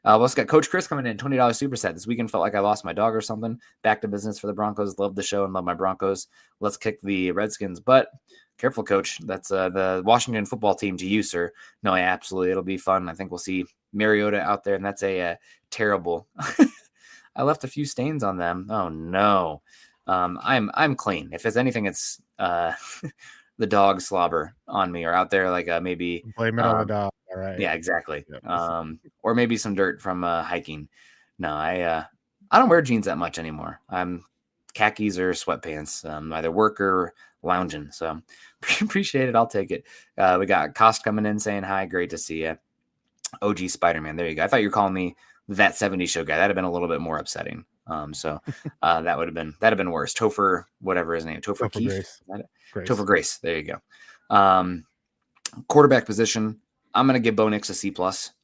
also got Coach Chris coming in, $20 superset. This weekend felt like I lost my dog or something. Back to business for the Broncos. Love the show and love my Broncos. Let's kick the Redskins, but careful, Coach. That's the Washington football team to you, sir. No, yeah, absolutely, it'll be fun. I think we'll see Mariota out there, and that's a terrible. I left a few stains on them. Oh no. I'm clean. If there's anything, it's the dog slobber on me, or out there like maybe Blame it on the dog. All right. yeah, exactly. Yep. Or maybe some dirt from hiking. No, I don't wear jeans that much anymore. I'm khakis or sweatpants, either work or lounging. So appreciate it. I'll take it. We got Cost coming in saying hi. Great to see you. OG Spider-Man. There you go. I thought you were calling me that 70s show guy. That'd have been a little bit more upsetting. So that'd have been worse. Topher, whatever his name, Topher Keefe. Grace. Topher Grace. There you go. Quarterback position. I'm going to give Bo Nix a C+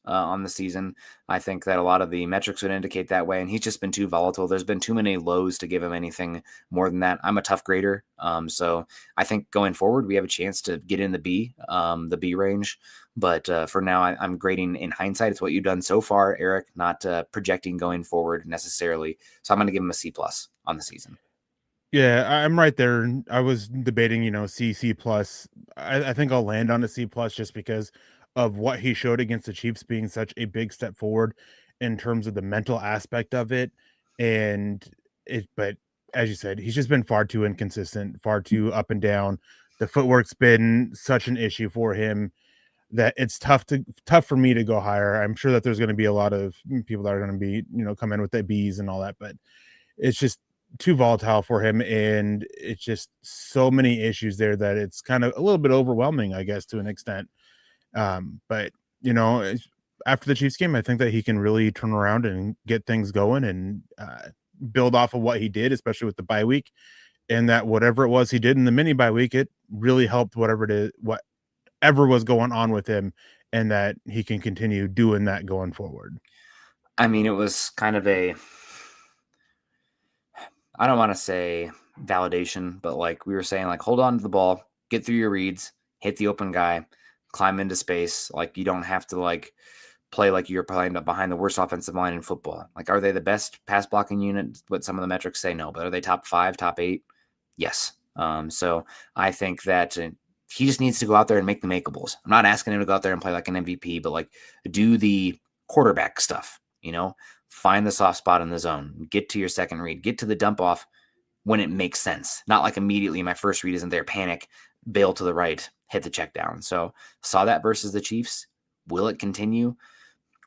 on the season. I think that a lot of the metrics would indicate that way, and he's just been too volatile. There's been too many lows to give him anything more than that. I'm a tough grader, so I think going forward we have a chance to get in the B range. But for now, I'm grading in hindsight. It's what you've done so far, Eric, not projecting going forward necessarily. So I'm going to give him a C+ on the season. Yeah, I'm right there. I was debating, C plus. I think I'll land on a C plus just because of what he showed against the Chiefs being such a big step forward in terms of the mental aspect of it. But as you said, he's just been far too inconsistent, far too up and down. The footwork's been such an issue for him that it's tough for me to go higher. I'm sure that there's going to be a lot of people that are going to be, come in with their B's and all that, but it's just too volatile for him, and it's just so many issues there that it's kind of a little bit overwhelming, I guess, to an extent. But after the Chiefs game, I think that he can really turn around and get things going and build off of what he did, especially with the bye week, and that whatever it was he did in the mini bye week, it really helped whatever was going on with him, and that he can continue doing that going forward. I mean, it was kind of I don't want to say validation, but like we were saying, like hold on to the ball, get through your reads, hit the open guy, climb into space. Like you don't have to like play like you're playing behind the worst offensive line in football. Like, are they the best pass blocking unit? What some of the metrics say, no, but are they top 5, top 8? Yes. So I think that he just needs to go out there and make the makeables. I'm not asking him to go out there and play like an MVP, but like do the quarterback stuff, find the soft spot in the zone, get to your second read, get to the dump off when it makes sense. Not like immediately my first read isn't there, panic, bail to the right, hit the check down. So saw that versus the Chiefs. Will it continue?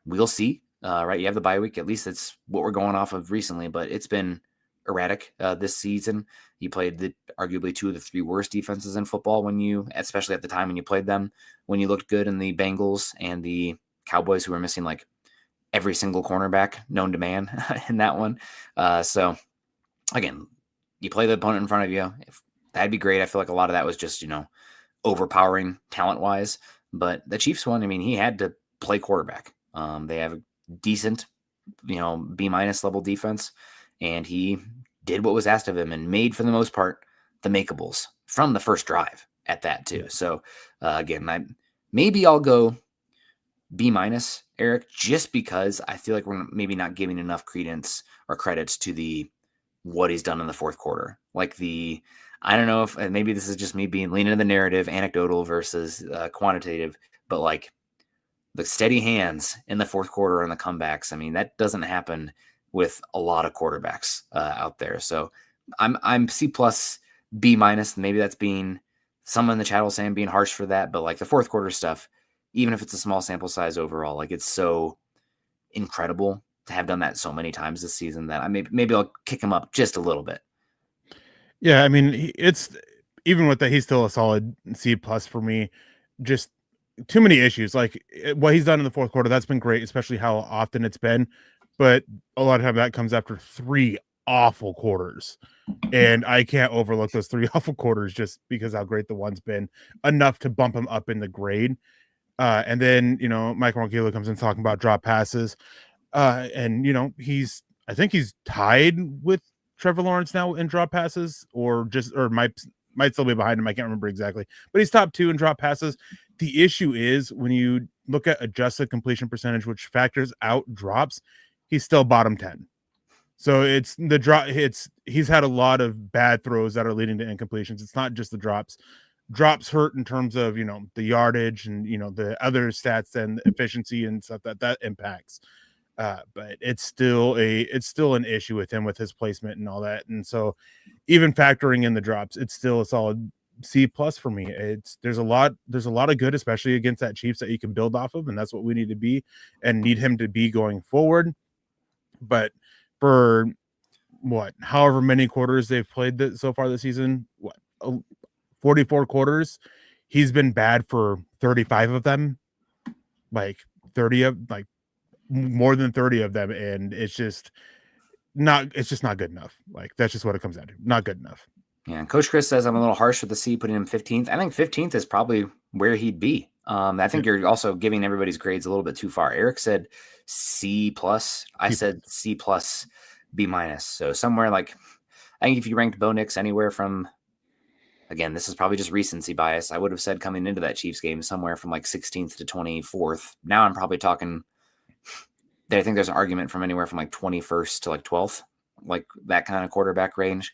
We'll see. Right. You have the bye week. At least that's what we're going off of recently, but it's been erratic this season. You played arguably two of the three worst defenses in football especially at the time when you played them, when you looked good in the Bengals and the Cowboys, who were missing like every single cornerback known to man in that one. So again, you play the opponent in front of you. That'd be great. I feel like a lot of that was just, overpowering talent-wise. But the Chiefs one, I mean, he had to play quarterback. They have a decent, B- level defense, and he did what was asked of him and made, for the most part, the makeables from the first drive at that too. So again, maybe I'll go B-, Eric, just because I feel like we're maybe not giving enough credence or credits to what he's done in the fourth quarter. I don't know if maybe this is just me being leaning to the narrative, anecdotal versus quantitative, but like the steady hands in the fourth quarter and the comebacks. I mean, that doesn't happen with a lot of quarterbacks out there. So I'm C+, B-. Maybe that's being someone in the chat will say I'm being harsh for that, but like the fourth quarter stuff, even if it's a small sample size overall, like it's so incredible to have done that so many times this season that maybe I'll kick him up just a little bit. Yeah, I mean, it's even with that, he's still a solid C+ for me. Just too many issues. Like what he's done in the fourth quarter, that's been great, especially how often it's been. But a lot of time that comes after 3 awful quarters. And I can't overlook those 3 awful quarters just because how great the one's been, enough to bump him up in the grade. And then, Mike Ronquillo comes in talking about drop passes. And, I think he's tied with Trevor Lawrence now in drop passes, or might still be behind him. I can't remember exactly, but he's top 2 in drop passes. The issue is when you look at adjusted completion percentage, which factors out drops, he's still bottom 10. So it's the drop. He's had a lot of bad throws that are leading to incompletions. It's not just the drops. Drops hurt in terms of the yardage and the other stats and efficiency and stuff that impacts. But it's still an issue with him with his placement and all that. And so even factoring in the drops, it's still a solid C+ for me. There's a lot of good, especially against that Chiefs, that you can build off of, and that's what we need to be and need him to be going forward. But for however many quarters they've played so far this season, 44 quarters, he's been bad for 35 of them, more than 30 of them, and it's just not good enough. Like that's just what it comes down to. Not good enough. Yeah, Coach Chris says I'm a little harsh with the C, putting him 15th. I think 15th is probably where he'd be. I think you're also giving everybody's grades a little bit too far. Eric said C+. I said C+, B-. So somewhere I think if you ranked Bo Nix anywhere from, again, this is probably just recency bias, I would have said coming into that Chiefs game somewhere from 16th to 24th. Now I'm probably talking, I think there's an argument from anywhere from 21st to 12th, like that kind of quarterback range.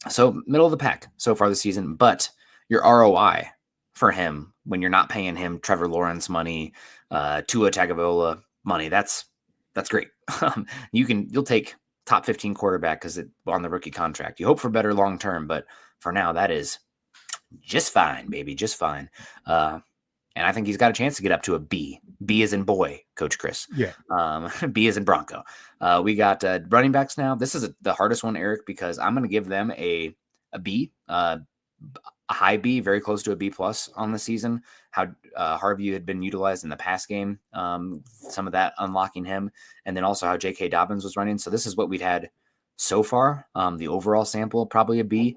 So middle of the pack so far this season, but your ROI for him when you're not paying him Trevor Lawrence money, Tua Tagovailoa money, that's great. You'll take top 15 quarterback because on the rookie contract. You hope for better long term, but for now that is just fine, baby, just fine. And I think he's got a chance to get up to a B. B as in boy, Coach Chris. Yeah. B as in Bronco. We got running backs now. This is the hardest one, Eric, because I'm going to give them a B, a high B, very close to a B+ on the season. How Harvey had been utilized in the pass game, some of that unlocking him, and then also how J.K. Dobbins was running. So this is what we'd had so far. The overall sample, probably a B.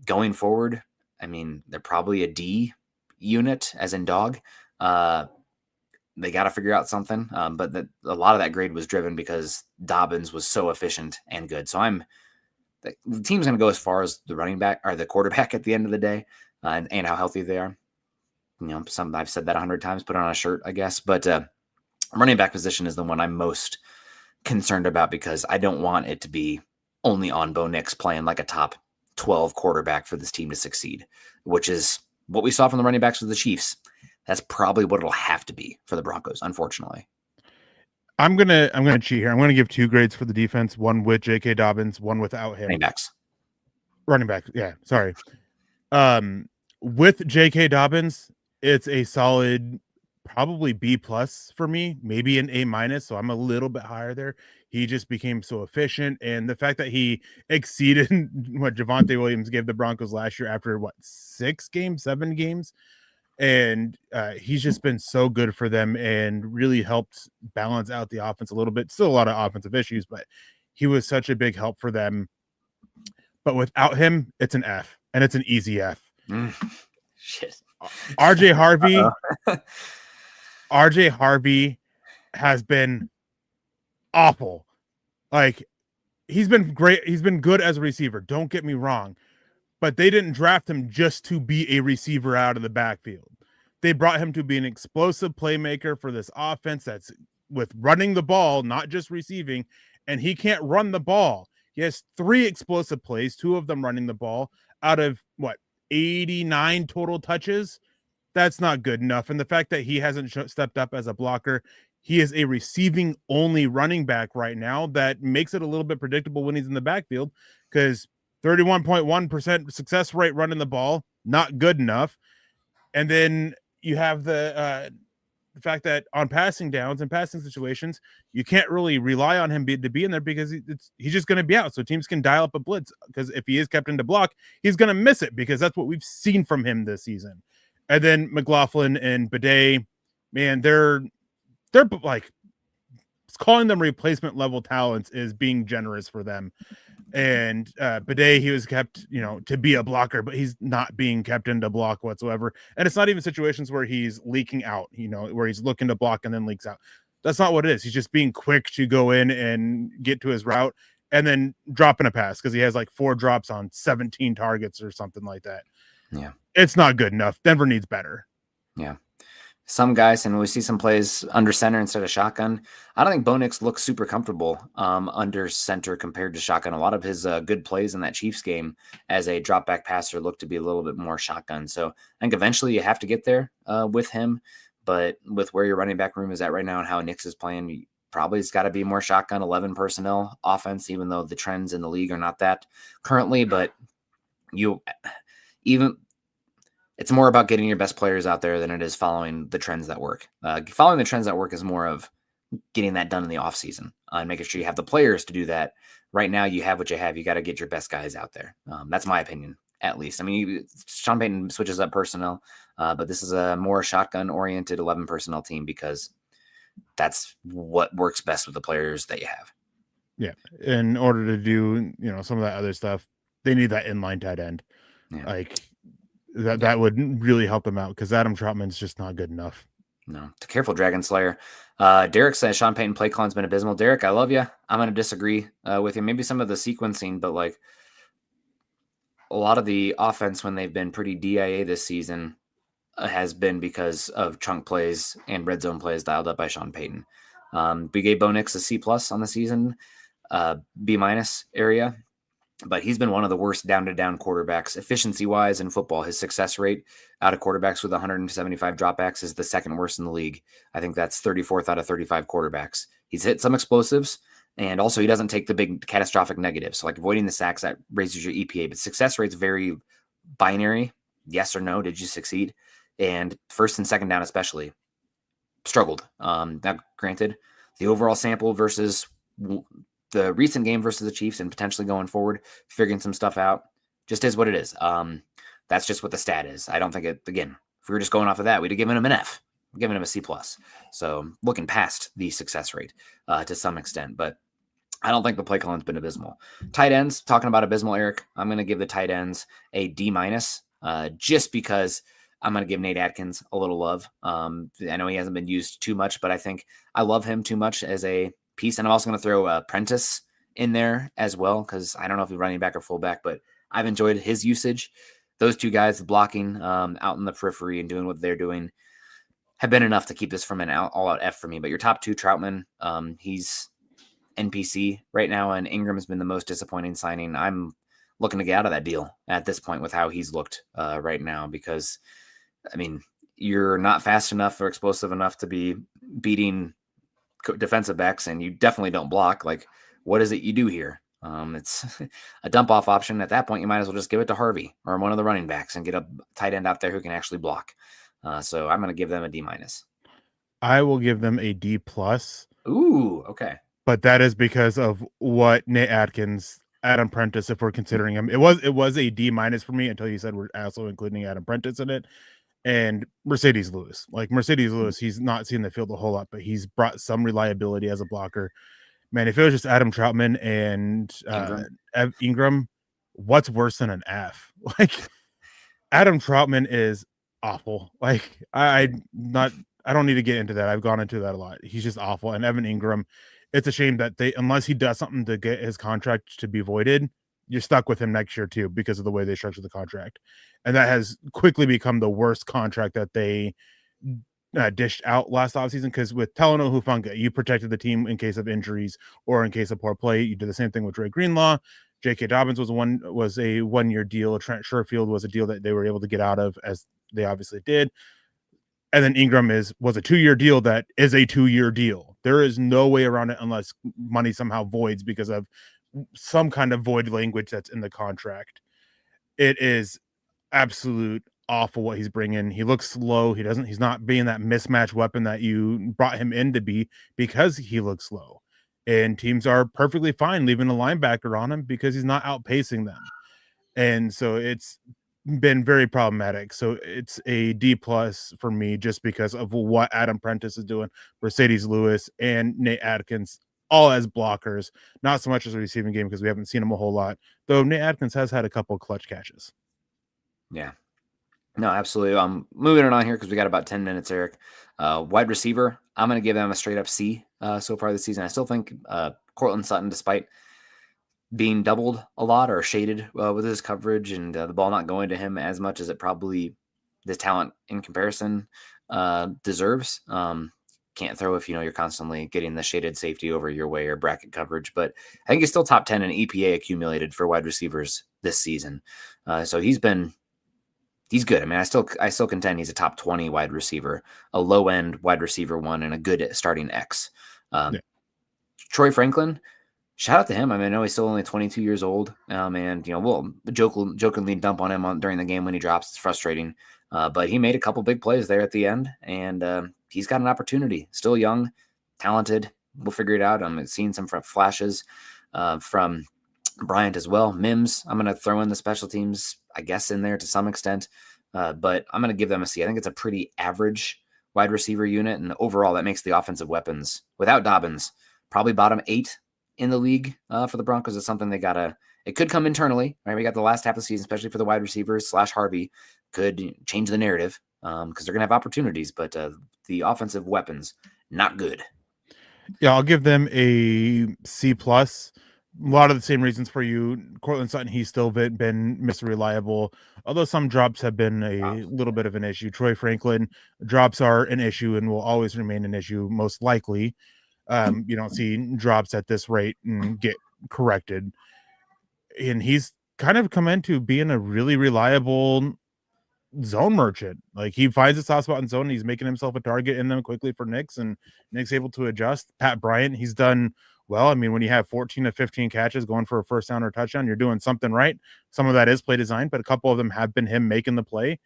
Going forward, I mean, they're probably a D unit, as in dog. They got to figure out something, but a lot of that grade was driven because Dobbins was so efficient and good. So the team's going to go as far as the running back or the quarterback at the end of the day, and how healthy they are. I've said that 100 times, put on a shirt, I guess, but running back position is the one I'm most concerned about because I don't want it to be only on Bo Nix playing like a top 12 quarterback for this team to succeed, which is what we saw from the running backs with the Chiefs. That's probably what it'll have to be for the Broncos, unfortunately. I'm gonna cheat here. I'm gonna give 2 grades for the defense, one with J.K. Dobbins, one without him. Running backs. Yeah, sorry. With J.K. Dobbins, it's a solid probably B plus for me, maybe an A minus. So I'm a little bit higher there. He just became so efficient, and the fact that he exceeded what Javonte Williams gave the Broncos last year after what 6 games, 7 games, and he's just been so good for them and really helped balance out the offense a little bit. Still a lot of offensive issues, but he was such a big help for them. But without him, it's an F, and it's an easy F. Shit. RJ Harvey has been awful. Like, he's been great. He's been good as a receiver. Don't get me wrong, but they didn't draft him just to be a receiver out of the backfield. They brought him to be an explosive playmaker for this offense that's with running the ball, not just receiving, and he can't run the ball. He has 3 explosive plays, 2 of them running the ball out of what 89 total touches. That's not good enough. And the fact that he hasn't stepped up as a blocker, he is a receiving only running back right now. That makes it a little bit predictable when he's in the backfield, because 31.1% success rate running the ball, not good enough. And then you have the fact that on passing downs and passing situations, you can't really rely on him to be in there, because he's just going to be out. So teams can dial up a blitz, because if he is kept into block, he's going to miss it, because that's what we've seen from him this season. And then McLaughlin and Bidet, man, they're like, calling them replacement level talents is being generous for them. And Bidet, he was kept, to be a blocker, but he's not being kept into block whatsoever. And it's not even situations where he's leaking out, where he's looking to block and then leaks out. That's not what it is. He's just being quick to go in and get to his route and then dropping a pass, because he has like 4 drops on 17 targets or something like that. Yeah. It's not good enough. Denver needs better. Yeah. Some guys, and we see some plays under center instead of shotgun. I don't think Bo Nix looks super comfortable under center compared to shotgun. A lot of his good plays in that Chiefs game as a drop back passer looked to be a little bit more shotgun. So I think eventually you have to get there with him. But with where your running back room is at right now and how Nix is playing, you probably it's got to be more shotgun 11 personnel offense, even though the trends in the league are not that currently. But it's more about getting your best players out there than it is following the trends that work. Following the trends that work is more of getting that done in the offseason and making sure you have the players to do that. Right now, you have what you have. You got to get your best guys out there. That's my opinion, at least. I mean, Sean Payton switches up personnel, but this is a more shotgun-oriented 11 personnel team, because that's what works best with the players that you have. Yeah. In order to do, some of that other stuff, they need that inline tight end. Yeah. Like, that would really help them out, because Adam Troutman's just not good enough. No. Careful, Dragon Slayer. Derek says Sean Payton play calling's been abysmal. Derek, I love you. I'm going to disagree with you. Maybe some of the sequencing, but like a lot of the offense when they've been pretty DIA this season has been because of chunk plays and red zone plays dialed up by Sean Payton. We gave Bo Nix a C+ on the season, B- area. But he's been one of the worst down-to-down quarterbacks efficiency-wise in football. His success rate out of quarterbacks with 175 dropbacks is the second worst in the league. I think that's 34th out of 35 quarterbacks. He's hit some explosives, and also he doesn't take the big catastrophic negatives. So like avoiding the sacks, that raises your EPA. But success rate's very binary. Yes or no, did you succeed? And first and second down especially struggled. Now, granted, the overall sample versus the recent game versus the Chiefs and potentially going forward, figuring some stuff out, just is what it is. That's just what the stat is. I don't think it, again, if we were just going off of that, we'd have given him an F, given him a C+. So looking past the success rate to some extent, but I don't think the play calling's been abysmal. Tight ends, talking about abysmal, Eric, I'm going to give the tight ends a D-, just because I'm going to give Nate Atkins a little love. I know he hasn't been used too much, but I think I love him too much as a piece. And I'm also going to throw Prentice in there as well, because I don't know if he's running back or fullback, but I've enjoyed his usage. Those two guys blocking out in the periphery and doing what they're doing have been enough to keep this from an all-out F for me. But your top two, Troutman, he's NPC right now, and Ingram's been the most disappointing signing. I'm looking to get out of that deal at this point with how he's looked right now, because, I mean, you're not fast enough or explosive enough to be beating defensive backs, and you definitely don't block. Like, what is it you do here? It's a dump off option. At that point, you might as well just give it to Harvey or one of the running backs and get a tight end out there who can actually block. So I'm going to give them a D-. I will give them a D plus, Ooh, okay. but that is because of what Nate Atkins, Adam Prentice, if we're considering him, it was a D minus for me until you said we're also including Adam Prentice in it. And Mercedes Lewis, like Mercedes Lewis, he's not seen the field a whole lot, but he's brought some reliability as a blocker. Man, if it was just Adam Troutman and Ingram. Ingram, what's worse than an F? Like Adam Troutman is awful. Like I don't need to get into that. I've gone into that a lot. He's just awful. And Evan Ingram, it's a shame that unless he does something to get his contract to be voided, you're stuck with him next year too because of the way they structure the contract. And that has quickly become the worst contract that they dished out last offseason, because with Talanoa Hufanga, you protected the team in case of injuries or in case of poor play. You did the same thing with Dre Greenlaw. J.K. Dobbins was a 1 year deal. Trent Sherfield was a deal that they were able to get out of, as they obviously did. And then Ingram was a 2 year deal that is a 2 year deal. There is no way around it unless money somehow voids because of some kind of void language that's in the contract. It is absolute awful what he's bringing. He looks slow. He's not being that mismatch weapon that you brought him in to be, because he looks slow. And teams are perfectly fine leaving a linebacker on him because he's not outpacing them. And so it's been very problematic. So it's a D plus for me just because of what Adam Prentice is doing, Mercedes Lewis and Nate Atkins, all as blockers, not so much as a receiving game because we haven't seen him a whole lot, though Nate Atkins has had a couple of clutch catches. Yeah. No, absolutely. Moving it on here because we got about 10 minutes, Eric. Wide receiver, I'm going to give them a straight up C so far this season. I still think Cortland Sutton, despite being doubled a lot or shaded with his coverage and the ball not going to him as much as it probably this talent in comparison deserves. Can't throw if you're constantly getting the shaded safety over your way or bracket coverage, but I think he's still top 10 in EPA accumulated for wide receivers this season. So he's good. I mean, I still contend he's a top 20 wide receiver, a low end wide receiver one, and a good starting X. Yeah. Troy Franklin, shout out to him. I mean, I know he's still only 22 years old, and we'll jokingly dump on him during the game when he drops. It's frustrating, but he made a couple big plays there at the end, and he's got an opportunity. Still young, talented. We'll figure it out. I'm seeing some flashes from Bryant as well. Mims, I'm going to throw in the special teams, I guess, in there to some extent, but I'm going to give them a C. I think it's a pretty average wide receiver unit, and overall that makes the offensive weapons, without Dobbins, probably bottom 8 in the league for the Broncos. Is something it could come internally, right? We got the last half of the season, especially for the wide receivers / Harvey, could change the narrative because they're going to have opportunities, but the offensive weapons, not good. Yeah, I'll give them a C plus. A lot of the same reasons for you. Cortland Sutton, he's still been Mr. Reliable, although some drops have been a little bit of an issue. Troy Franklin, drops are an issue and will always remain an issue, most likely. You don't see drops at this rate and get corrected. And he's kind of come into being a really reliable zone merchant. Like, he finds a soft spot in zone, and he's making himself a target in them quickly for Nix, and Nick's able to adjust. Pat Bryant, he's done well. I mean, when you have 14 to 15 catches going for a first down or touchdown, you're doing something right. Some of that is play design, but a couple of them have been him making the play.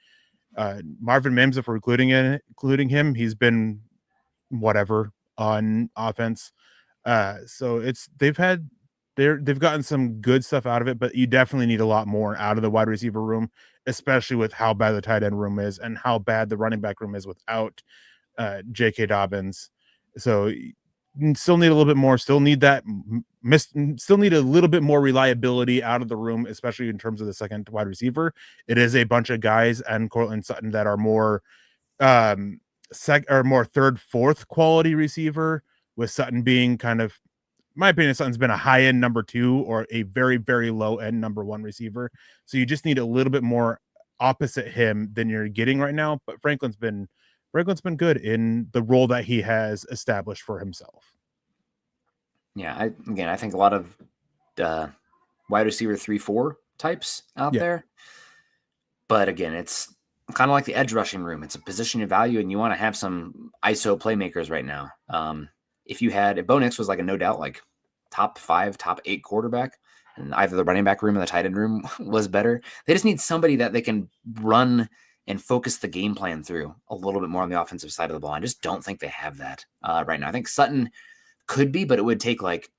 Marvin Mims, if we're including him, he's been whatever on offense. So they've gotten some good stuff out of it, but you definitely need a lot more out of the wide receiver room, especially with how bad the tight end room is and how bad the running back room is without J.K. Dobbins. So still need a little bit more, still need a little bit more reliability out of the room, especially in terms of the second wide receiver. It is a bunch of guys and Cortland Sutton that are more more third, fourth quality receiver, with Sutton being kind of, in my opinion, Sutton's been a high-end number 2 or a very, very low-end number 1 receiver. So you just need a little bit more opposite him than you're getting right now. But Franklin's been good in the role that he has established for himself. Yeah, I think a lot of wide receiver 3-4 types out there. But again, it's kind of like the edge rushing room. It's a position of value, and you want to have some ISO playmakers right now. If Bo Nix was like a no doubt like top 5, top 8 quarterback, and either the running back room or the tight end room was better, they just need somebody that they can run and focus the game plan through a little bit more on the offensive side of the ball. I just don't think they have that right now. I think Sutton could be, but it would take like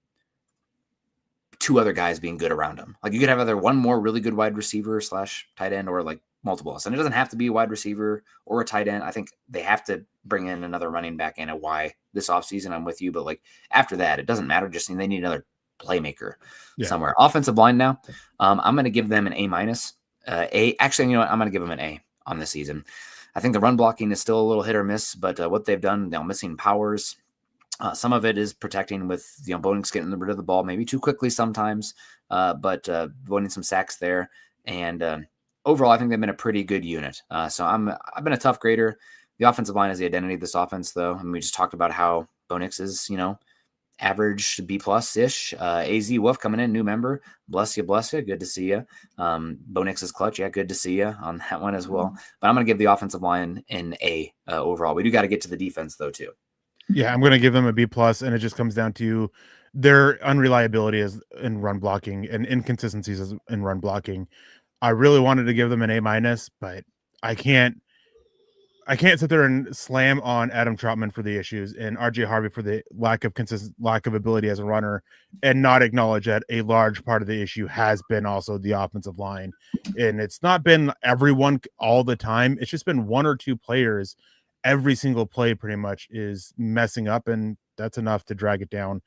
two other guys being good around him. Like you could have either one more really good wide receiver / tight end or like multiple else. And it doesn't have to be a wide receiver or a tight end. I think they have to bring in another running back and a Y this offseason. I'm with you. But like after that, it doesn't matter. Just they need another playmaker somewhere. Offensive line now, I'm going to give them an A-. Actually, you know what? I'm going to give them an A on this season. I think the run blocking is still a little hit or miss, but what they've done, missing Powers. Some of it is protecting with Bo Nix getting rid of the ball maybe too quickly sometimes, but avoiding some sacks there. And overall, I think they've been a pretty good unit. So I've been a tough grader. The offensive line is the identity of this offense, though. I mean, we just talked about how Bo Nix is, average B plus ish. AZ Wolf coming in, new member. Bless you. Good to see you. Bo Nix is clutch. Yeah, good to see you on that one as well. But I'm going to give the offensive line an A overall. We do got to get to the defense, though, too. Yeah, I'm going to give them a B plus, and it just comes down to their unreliability in run blocking and inconsistencies in run blocking. I really wanted to give them an A minus, but I can't sit there and slam on Adam Troutman for the issues and RJ Harvey for the lack of ability as a runner, and not acknowledge that a large part of the issue has been also the offensive line. And it's not been everyone all the time. It's just been one or two players. Every single play pretty much is messing up, and that's enough to drag it down.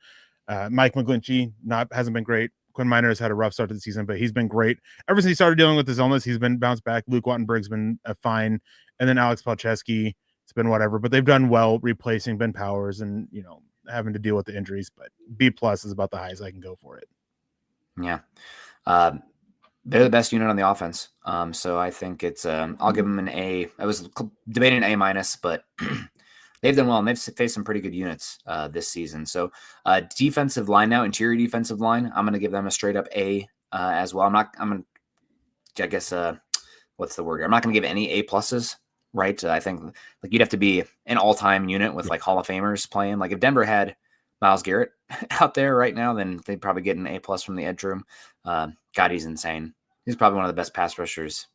Mike McGlinchey hasn't been great. Quinn Miner has had a rough start to the season, but he's been great. Ever since he started dealing with his illness, he's been bounced back. Luke Wattenberg's been fine. And then Alex Palczewski, it's been whatever. But they've done well replacing Ben Powers and, having to deal with the injuries. But B+ is about the highest I can go for it. Yeah. They're the best unit on the offense. So I think it's I'll give them an A. I was debating an A-, but they've done well, and they've faced some pretty good units this season. So defensive line now, interior defensive line, I'm going to give them a straight up A as well. What's the word here? I'm not going to give any A pluses, right? I think like you'd have to be an all-time unit with like Hall of Famers playing. Like if Denver had Myles Garrett out there right now, then they'd probably get an A+ from the edge room. God, he's insane. He's probably one of the best pass rushers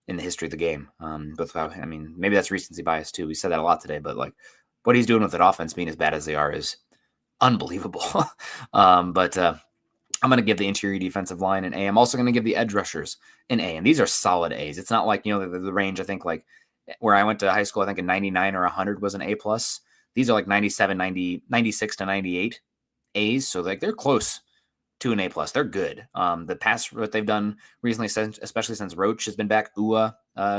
in the history of the game. Maybe that's recency bias too. We said that a lot today, but like what he's doing with that offense being as bad as they are is unbelievable. But I'm going to give the interior defensive line an A. I'm also going to give the edge rushers an A, and these are solid A's. It's not like, the range, I think like where I went to high school, I think a 99 or 100 was an A+. These are like 97, 90, 96 to 98 A's. So like they're close to an A+. They're good. The pass what they've done recently, especially since Roach has been back, Ua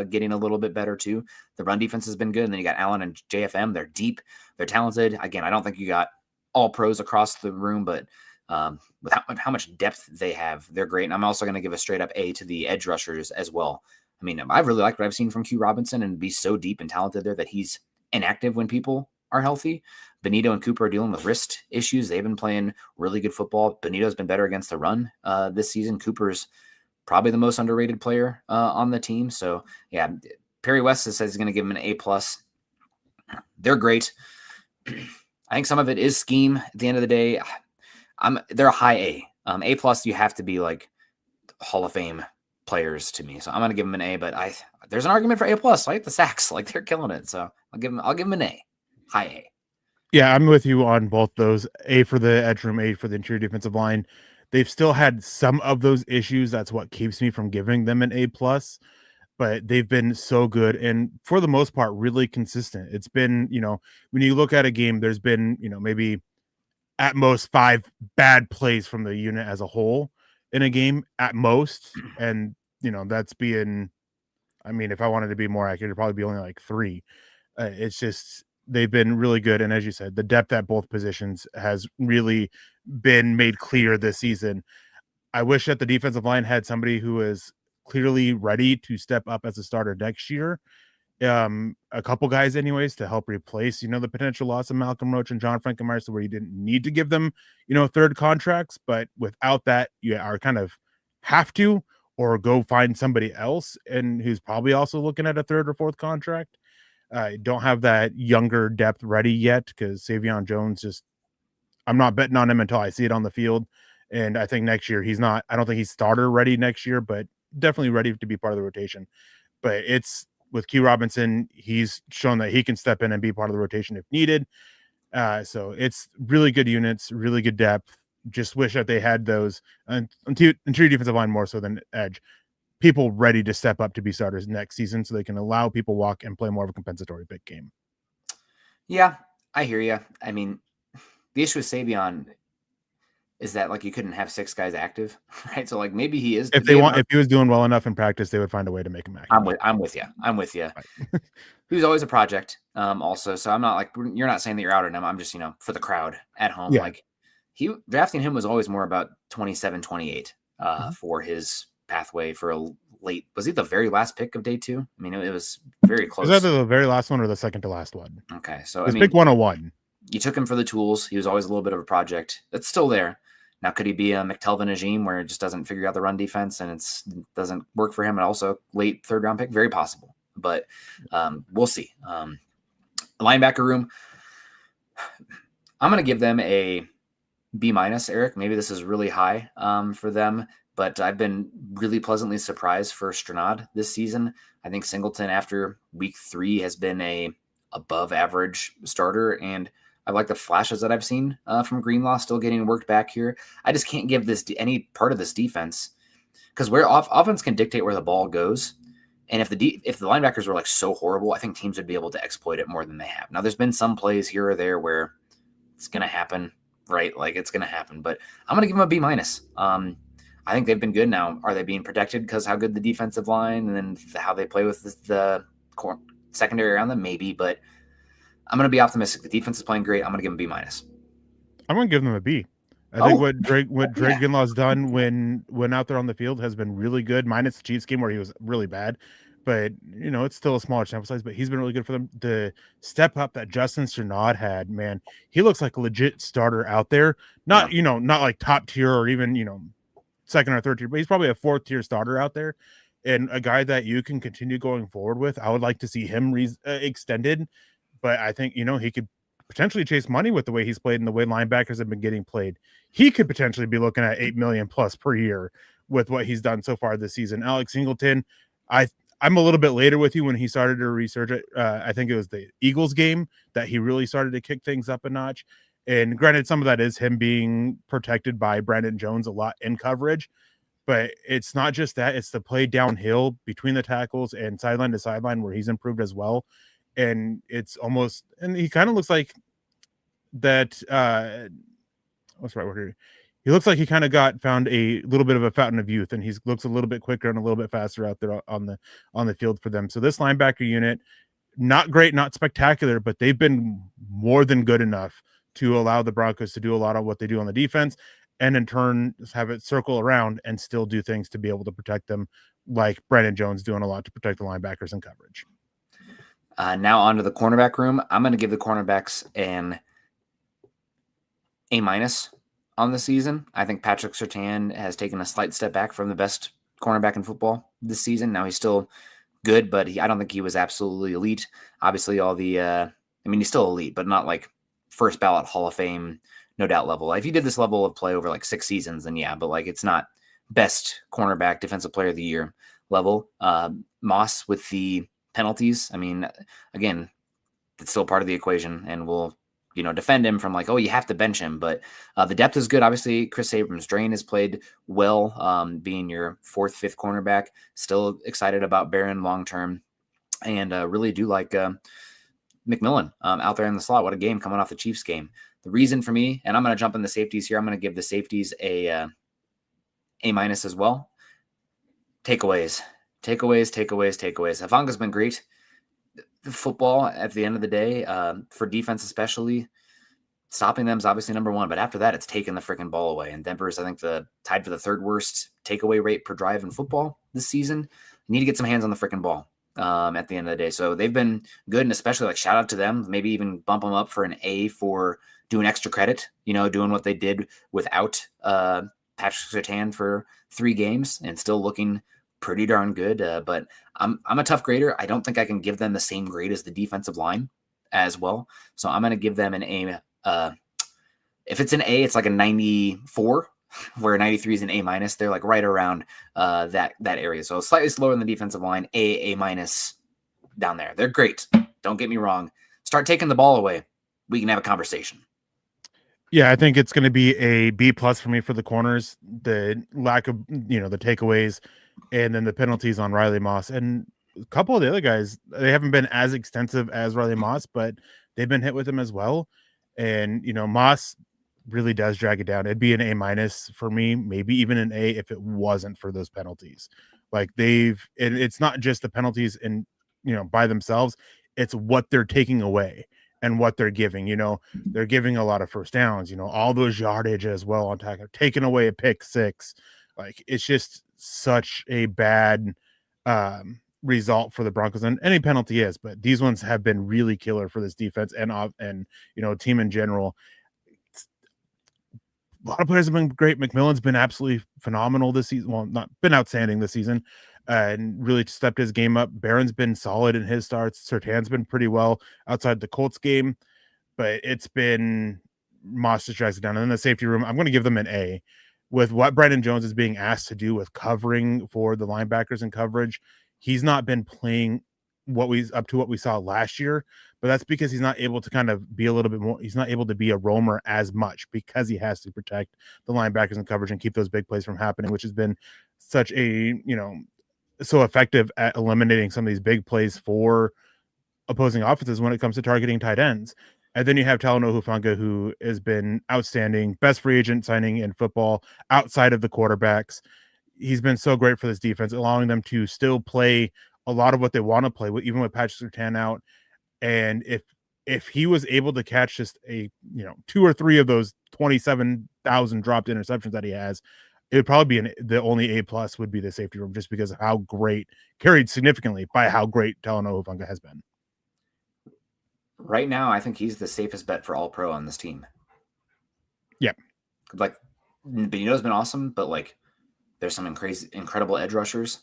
getting a little bit better too. The run defense has been good. And then you got Allen and JFM. They're deep. They're talented. Again, I don't think you got all pros across the room, but with how much depth they have, they're great. And I'm also going to give a straight up A to the edge rushers as well. I mean, I've really liked what I've seen from Q Robinson, and be so deep and talented there that he's inactive when people are healthy. Benito and Cooper are dealing with wrist issues. They've been playing really good football. Benito's been better against the run this season. Cooper's probably the most underrated player on the team. So yeah, Perry West says he's going to give him an A+. They're great. I think some of it is scheme at the end of the day. They're a high A. A+, you have to be like Hall of Fame players to me. So I'm going to give them an A, but there's an argument for A+. I like the sacks. Like they're killing it. So I'll give them an A. High A. Yeah, I'm with you on both those. A for the edge room, A for the interior defensive line. They've still had some of those issues. That's what keeps me from giving them an A+. But they've been so good and for the most part, really consistent. It's been, when you look at a game, there's been, maybe at most 5 bad plays from the unit as a whole in a game at most. And, that's being, if I wanted to be more accurate, it'd probably be only like 3. It's just, they've been really good. And as you said, the depth at both positions has really been made clear this season. I wish that the defensive line had somebody who is clearly ready to step up as a starter next year. A couple guys anyways to help replace, the potential loss of Malcolm Roach and John Frankenmeyer, so where you didn't need to give them, third contracts, but without that, you are kind of have to, or go find somebody else and who's probably also looking at a third or fourth contract. Don't have that younger depth ready yet because Savion Jones I'm not betting on him until I see it on the field. And I think next year I don't think he's starter ready next year, but definitely ready to be part of the rotation. But with Q Robinson, he's shown that he can step in and be part of the rotation if needed. So it's really good units, really good depth. Just wish that they had those interior defensive line more so than edge people ready to step up to be starters next season, so they can allow people walk and play more of a compensatory big game. Yeah, I hear you. I mean, the issue with Savion is that like you couldn't have 6 guys active, right? So like maybe he is. If he was doing well enough in practice, they would find a way to make him active. I'm with you. I'm with you. Right. He was always a project, also. So I'm not like you're not saying that you're out on him. I'm just for the crowd at home. Yeah. Like drafting him was always more about 27, 28 for his pathway for a late. Was he the very last pick of day 2? I mean, it was very close. Was that the very last one or the second to last one? Okay, so pick 101. You took him for the tools. He was always a little bit of a project. That's still there. Now, could he be a McTelvin regime where it just doesn't figure out the run defense and it doesn't work for him? And also late 3rd round pick, very possible. But we'll see. Linebacker room, I'm going to give them a B-, Eric. Maybe this is really high for them, but I've been really pleasantly surprised for Stranad this season. I think Singleton after week 3 has been a above average starter, and I like the flashes that I've seen from Greenlaw still getting worked back here. I just can't give this any part of this defense because where offense can dictate where the ball goes. And if the linebackers were like so horrible, I think teams would be able to exploit it more than they have. Now, there's been some plays here or there where it's going to happen, right? Like it's going to happen, but I'm going to give them a B-. I think they've been good now. Are they being protected because how good the defensive line and then how they play with the secondary around them? Maybe, but I'm going to be optimistic. The defense is playing great. I'm going to give them B-. I'm going to give them a B. I think what Drake Ginlaw's done when out there on the field has been really good, minus the Chiefs game where he was really bad. But, it's still a smaller sample size, but he's been really good for them. The step up that Justin Stranad had, man, he looks like a legit starter out there. Not like top tier or even, 2nd or 3rd tier, but he's probably a 4th tier starter out there. And a guy that you can continue going forward with. I would like to see him extended, but I think, he could potentially chase money with the way he's played and the way linebackers have been getting played. He could potentially be looking at $8 million plus per year with what he's done so far this season. Alex Singleton, I'm a little bit later with you when he started to research it. I think it was the Eagles game that he really started to kick things up a notch. And granted, some of that is him being protected by Brandon Jones a lot in coverage, but it's not just that. It's the play downhill between the tackles and sideline to sideline where he's improved as well. And it's almost, and he kind of looks like that. What's the right word here? He looks like he kind of found a little bit of a fountain of youth, and he looks a little bit quicker and a little bit faster out there on the field for them. So this linebacker unit, not great, not spectacular, but they've been more than good enough to allow the Broncos to do a lot of what they do on the defense, and in turn have it circle around and still do things to be able to protect them, like Brandon Jones doing a lot to protect the linebackers in coverage. Now onto the cornerback room. I'm going to give the cornerbacks an A- on the season. I think Patrick Surtain has taken a slight step back from the best cornerback in football this season. Now he's still good, but I don't think he was absolutely elite. Obviously, he's still elite, but not like first ballot Hall of Fame, no doubt level. If you did this level of play over like 6 seasons, then yeah, but like it's not best cornerback, defensive player of the year level. Moss with the penalties. I mean, again, it's still part of the equation, and we'll defend him from like, oh, you have to bench him. But the depth is good. Obviously, Chris Abrams-Drain has played well, being your 4th, 5th cornerback. Still excited about Barron long-term, and really do like McMillan out there in the slot. What a game coming off the Chiefs game. The reason for me, and I'm going to jump in the safeties here, I'm going to give the safeties a as well. Takeaways. Hafanga's been great. Football at the end of the day, for defense especially, stopping them is obviously number 1, but after that it's taking the freaking ball away. And Denver's, I think, tied for the 3rd worst takeaway rate per drive in football this season. You need to get some hands on the freaking ball at the end of the day. So they've been good, and especially like shout out to them. Maybe even bump them up for an A for doing extra credit, doing what they did without Patrick Surtain for 3 games and still looking pretty darn good. But I'm a tough grader. I don't think I can give them the same grade as the defensive line as well. So I'm going to give them an A. If it's an A, it's like a 94, where 93 is an A-. They're like right around that area. So slightly slower than the defensive line, A-. down there. They're great. Don't get me wrong. Start taking the ball away. We can have a conversation. Yeah, I think it's going to be a B plus for me for the corners. The lack of, the takeaways, and then the penalties on Riley Moss and a couple of the other guys. They haven't been as extensive as Riley Moss, but they've been hit with them as well. And Moss really does drag it down. It'd be an A minus for me, maybe even an A if it wasn't for those penalties. Like and it's not just the penalties in by themselves. It's what they're taking away and what they're giving. They're giving a lot of first downs, all those yardage as well on tackle, taking away a pick six. Like it's just such a bad result for the Broncos, and any penalty is, but these ones have been really killer for this defense and team in general. A lot of players have been great. McMillan's been absolutely phenomenal this season. Well, not been outstanding this season, and really stepped his game up. Barron's been solid in his starts. Surtan's been pretty well outside the Colts game, but it's been Moss just drags it down. And then the safety room, I'm going to give them an A. With what Brandon Jones is being asked to do with covering for the linebackers and coverage, he's not been playing what we saw last year, but that's because he's not able to kind of be a little bit more. He's not able to be a roamer as much because he has to protect the linebackers and coverage and keep those big plays from happening, which has been such a, so effective at eliminating some of these big plays for opposing offenses when it comes to targeting tight ends. And then you have Talanoa Hufanga, who has been outstanding, best free agent signing in football outside of the quarterbacks. He's been so great for this defense, allowing them to still play a lot of what they want to play, even with Patrick Surtain out. And if he was able to catch just a 2 or 3 of those 27,000 dropped interceptions that he has, it would probably be the only A plus would be the safety room, just because of how great, carried significantly by how great Talanoa Hufanga has been. Right now, I think he's the safest bet for all pro on this team. Yeah. Like, Benito's been awesome, but like, there's some incredible edge rushers.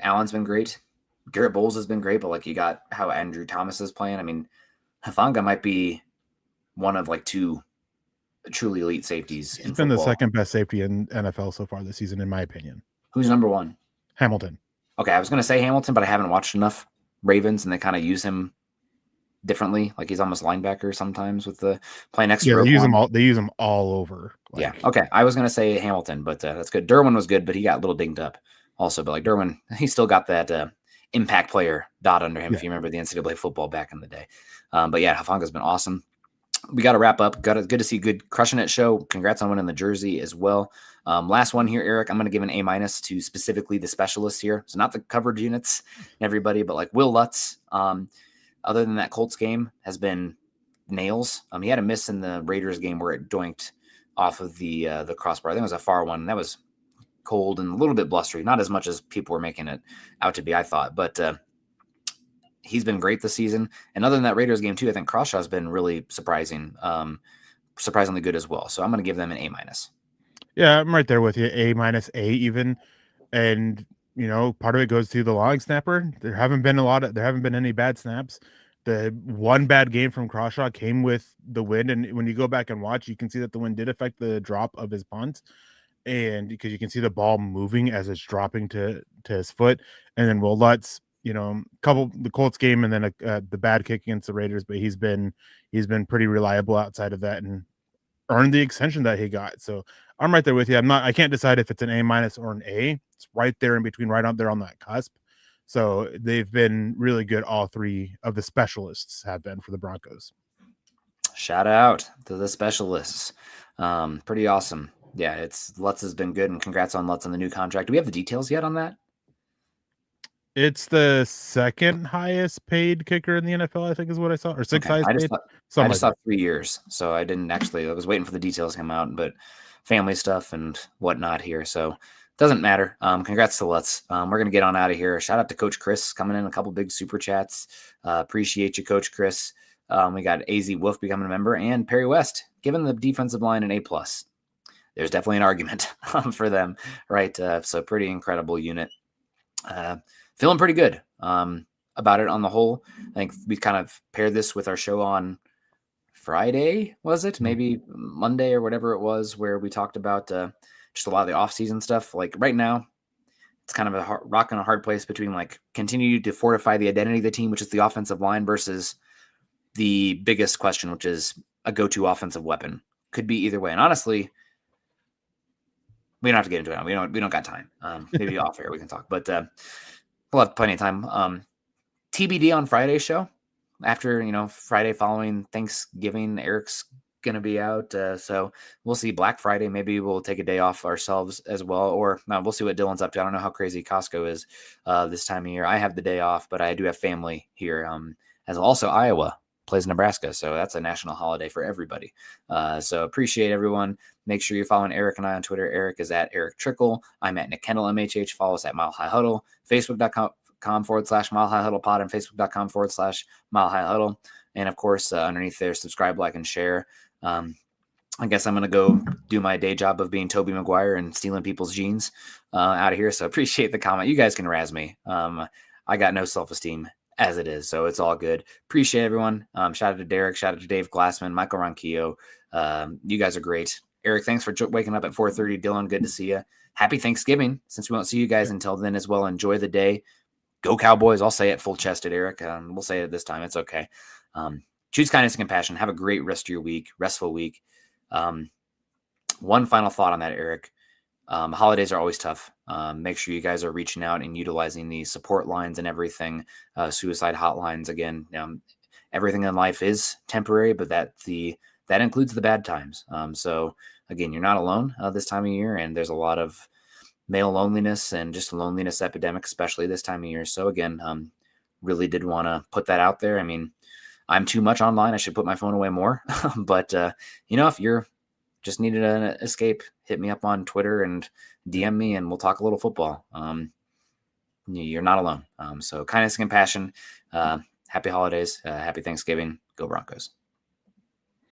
Allen's been great. Garrett Bowles has been great, but like, you got how Andrew Thomas is playing. I mean, Hufanga might be one of like 2 truly elite safeties. He's been the second best safety in NFL so far this season, in my opinion. Who's number 1? Hamilton. Okay, I was going to say Hamilton, but I haven't watched enough Ravens, and they kind of use him differently. Like, he's almost linebacker sometimes with the play next to Roquan. They use him all over. Yeah. Okay. I was going to say Hamilton, but that's good. Derwin was good, but he got a little dinged up also. But like Derwin, he still got that impact player dot under him, if you remember the NCAA football back in the day. But yeah, Hufanga's been awesome. We got to wrap up. Good to see good crushing it show. Congrats on winning the jersey as well. Last one here, Eric. I'm going to give an A minus to specifically the specialists here. So not the coverage units, everybody, but like Will Lutz. Other than that Colts game, has been nails. He had a miss in the Raiders game where it doinked off of the crossbar. I think it was a far one. That was cold and a little bit blustery. Not as much as people were making it out to be, I thought. But he's been great this season. And other than that Raiders game too, I think Crawshaw's been really surprisingly good as well. So I'm going to give them an A minus. Yeah, I'm right there with you. A minus, A even. And part of it goes to the long snapper. There haven't been any bad snaps. The one bad game from Crawshaw came with the wind, and when you go back and watch, you can see that the wind did affect the drop of his punt, and because you can see the ball moving as it's dropping to his foot. And then Will Lutz, the Colts game, and then the bad kick against the Raiders, but he's been pretty reliable outside of that and earned the extension that he got. So I'm right there with you. I can't decide if it's an A minus or an A. It's right there in between, right out there on that cusp. So they've been really good. All 3 of the specialists have been for the Broncos. Shout out to the specialists. Pretty awesome. Yeah, Lutz has been good, and congrats on Lutz on the new contract. Do we have the details yet on that? It's the second highest paid kicker in the NFL, I think is what I saw, or sixth highest paid. I just saw 3 years, so I didn't actually. I was waiting for the details to come out, but family stuff and whatnot here, so doesn't matter. Congrats to Lutz. We're gonna get on out of here. Shout out to Coach Chris coming in, a couple big super chats. Appreciate you, Coach Chris. We got AZ Wolf becoming a member, and Perry West giving the defensive line an A plus. There's definitely an argument for them, right? So pretty incredible unit. Feeling pretty good about it on the whole. I think we kind of paired this with our show on Friday, was it? Maybe Monday or whatever it was, where we talked about just a lot of the off-season stuff. Like right now, it's kind of a rock and a hard place between like continue to fortify the identity of the team, which is the offensive line, versus the biggest question, which is a go-to offensive weapon. Could be either way. And honestly, we don't have to get into it. We don't got time. Maybe off air we can talk, but we'll have plenty of time. TBD on Friday's show. After Friday following Thanksgiving, Erick's gonna be out, so we'll see. Black Friday, maybe we'll take a day off ourselves as well, or we'll see what Dylan's up to. I don't know how crazy Costco is this time of year. I have the day off, but I do have family here. As also Iowa plays Nebraska, so that's a national holiday for everybody. So appreciate everyone. Make sure you're following Erick and I on Twitter. Erick is at Erick Trickel. I'm at Nick Kendell MHH. Follow us at Mile High Huddle. Facebook.com/Mile High Huddle Pod and Facebook.com/Mile High Huddle. And of course, underneath there, subscribe, like, and share. I guess I'm going to go do my day job of being Tobey Maguire and stealing people's jeans out of here. So appreciate the comment. You guys can razz me. I got no self-esteem as it is, so it's all good. Appreciate everyone. Shout out to Derek. Shout out to Dave Glassman, Michael Ronquillo. You guys are great. Erick, thanks for waking up at 4:30. Dylan, good to see you. Happy Thanksgiving, since we won't see you guys until then as well. Enjoy the day. Go Cowboys. I'll say it full-chested, Erick. We'll say it this time. It's okay. Choose kindness and compassion. Have a great rest of your week, restful week. One final thought on that, Erick. Holidays are always tough. Make sure you guys are reaching out and utilizing the support lines and everything, suicide hotlines. Again, everything in life is temporary, but that includes the bad times. So again, you're not alone this time of year, and there's a lot of male loneliness and just a loneliness epidemic, especially this time of year. So again, really did want to put that out there. I mean, I'm too much online. I should put my phone away more. But, if you're just needed an escape, hit me up on Twitter and DM me, and we'll talk a little football. You're not alone. So kindness and compassion. Happy holidays. Happy Thanksgiving. Go Broncos.